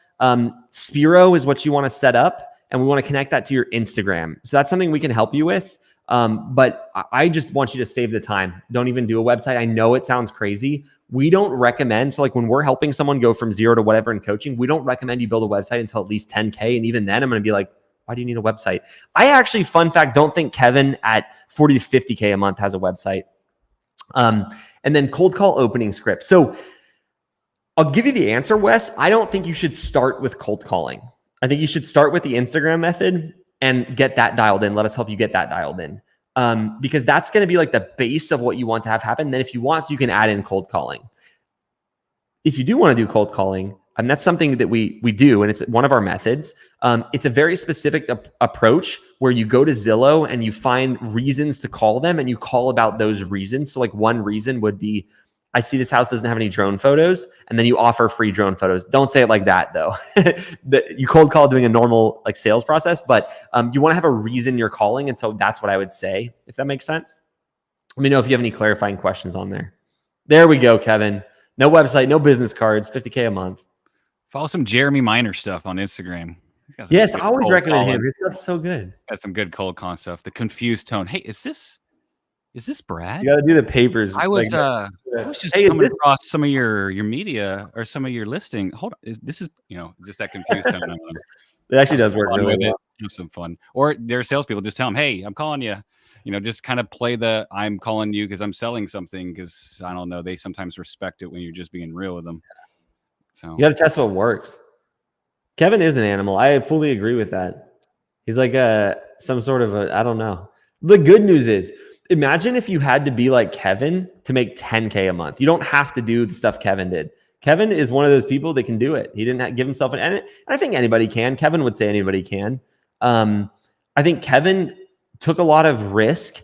Spiro is what you want to set up, and we want to connect that to your Instagram. So that's something we can help you with. But I just want you to save the time. Don't even do a website. I know it sounds crazy. We don't recommend, so like when we're helping someone go from 0 to whatever in coaching, we don't recommend you build a website until at least 10K. And even then I'm going to be like, why do you need a website? I actually, fun fact, don't think Kevin at 40 to 50K a month has a website. And then cold call opening script. So I'll give you the answer, Wes. I don't think you should start with cold calling. I think you should start with the Instagram method and get that dialed in. Let us help you get that dialed in. Because that's going to be like the base of what you want to have happen. Then if you want, so you can add in cold calling. If you do want to do cold calling, and that's something that we do, and it's one of our methods. It's a very specific approach where you go to Zillow and you find reasons to call them and you call about those reasons. So like one reason would be, I see this house doesn't have any drone photos, and then you offer free drone photos. Don't say it like that though. You cold call doing a normal like sales process, but you want to have a reason you're calling. And so that's what I would say, if that makes sense. Let me know if you have any clarifying questions on there. There we go, Kevin. No website, no business cards, 50K a month. Follow some Jeremy Miner stuff on Instagram. Yes, I always recommend him. His stuff's so good. Got some good cold call stuff. The confused tone. Hey, is this Brad? You got to do the papers. I was just coming across some of your media or some of your listing. Hold on, this is just that confused tone. It actually does work really well. Have some fun. Or there are salespeople just tell them, hey, I'm calling you. Just kind of play the I'm calling you because I'm selling something, because I don't know. They sometimes respect it when you're just being real with them. So you got to test what works. Kevin is an animal. I fully agree with that. He's like some sort of I don't know. The good news is, imagine if you had to be like Kevin to make 10K a month. You don't have to do the stuff Kevin did. Kevin is one of those people that can do it. He didn't give himself and I think anybody can. Kevin would say anybody can. I think Kevin took a lot of risk,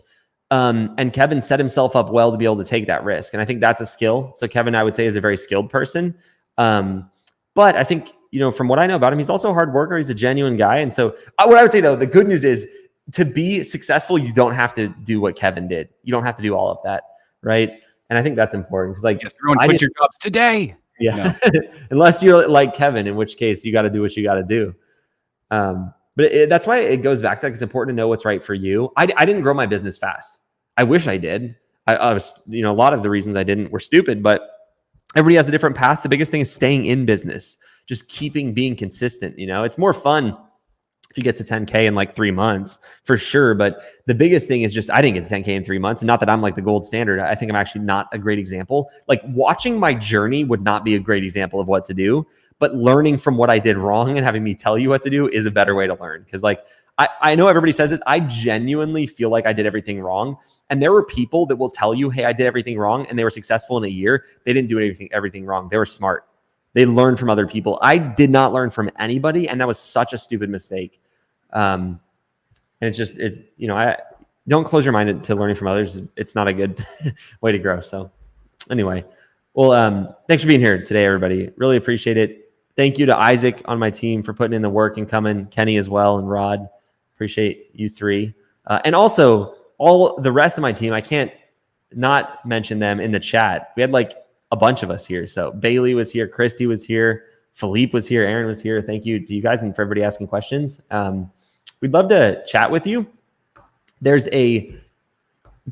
and Kevin set himself up well to be able to take that risk. And I think that's a skill. So Kevin, I would say, is a very skilled person. But I think, from what I know about him, he's also a hard worker. He's a genuine guy. And so what I would say though, the good news is, to be successful, you don't have to do what Kevin did. You don't have to do all of that, right? And I think that's important because, like, everyone quit your jobs today. Yeah, no. Unless you're like Kevin, in which case you got to do what you got to do. But that's why it goes back to, like, it's important to know what's right for you. I didn't grow my business fast. I wish I did. I was, a lot of the reasons I didn't were stupid, but everybody has a different path. The biggest thing is staying in business, just being consistent. It's more fun if you get to 10K in like 3 months, for sure. But the biggest thing is just, I didn't get to 10K in 3 months. And not that I'm like the gold standard. I think I'm actually not a great example. Like, watching my journey would not be a great example of what to do, but learning from what I did wrong and having me tell you what to do is a better way to learn. Cause like, I know everybody says this. I genuinely feel like I did everything wrong. And there were people that will tell you, hey, I did everything wrong. And they were successful in a year. They didn't do everything wrong. They were smart. They learned from other people. I did not learn from anybody. And that was such a stupid mistake. And it's just, I don't close your mind to learning from others. It's not a good way to grow. So anyway, well, thanks for being here today, everybody. Really appreciate it. Thank you to Isaac on my team for putting in the work and coming, Kenny as well, and Rod. Appreciate you three. And also all the rest of my team, I can't not mention them in the chat. We had like a bunch of us here. So Bailey was here, Christy was here, Philippe was here, Aaron was here. Thank you to you guys and for everybody asking questions. We'd love to chat with you.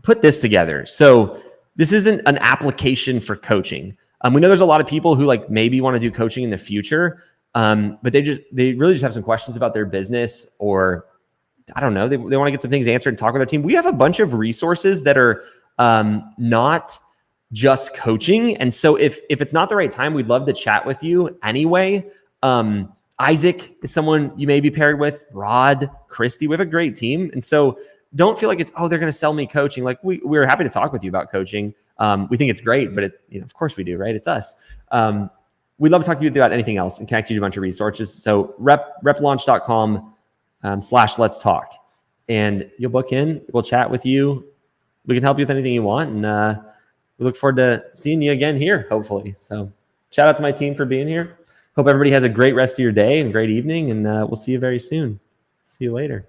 Put this together. So this isn't an application for coaching. We know there's a lot of people who like maybe want to do coaching in the future, but they really just have some questions about their business, or I don't know, they want to get some things answered and talk with their team. We have a bunch of resources that are not just coaching. And so if it's not the right time, we'd love to chat with you anyway. Isaac is someone you may be paired with, Rod, Christy. We have a great team. And so don't feel like it's, they're going to sell me coaching. Like we're happy to talk with you about coaching. We think it's great, but it's, of course we do, right? It's us. We'd love to talk to you about anything else and connect you to a bunch of resources. So replaunch.com/let's talk, and you'll book in. We'll chat with you. We can help you with anything you want. And we look forward to seeing you again here, hopefully. So shout out to my team for being here. Hope everybody has a great rest of your day and great evening. And we'll see you very soon. See you later.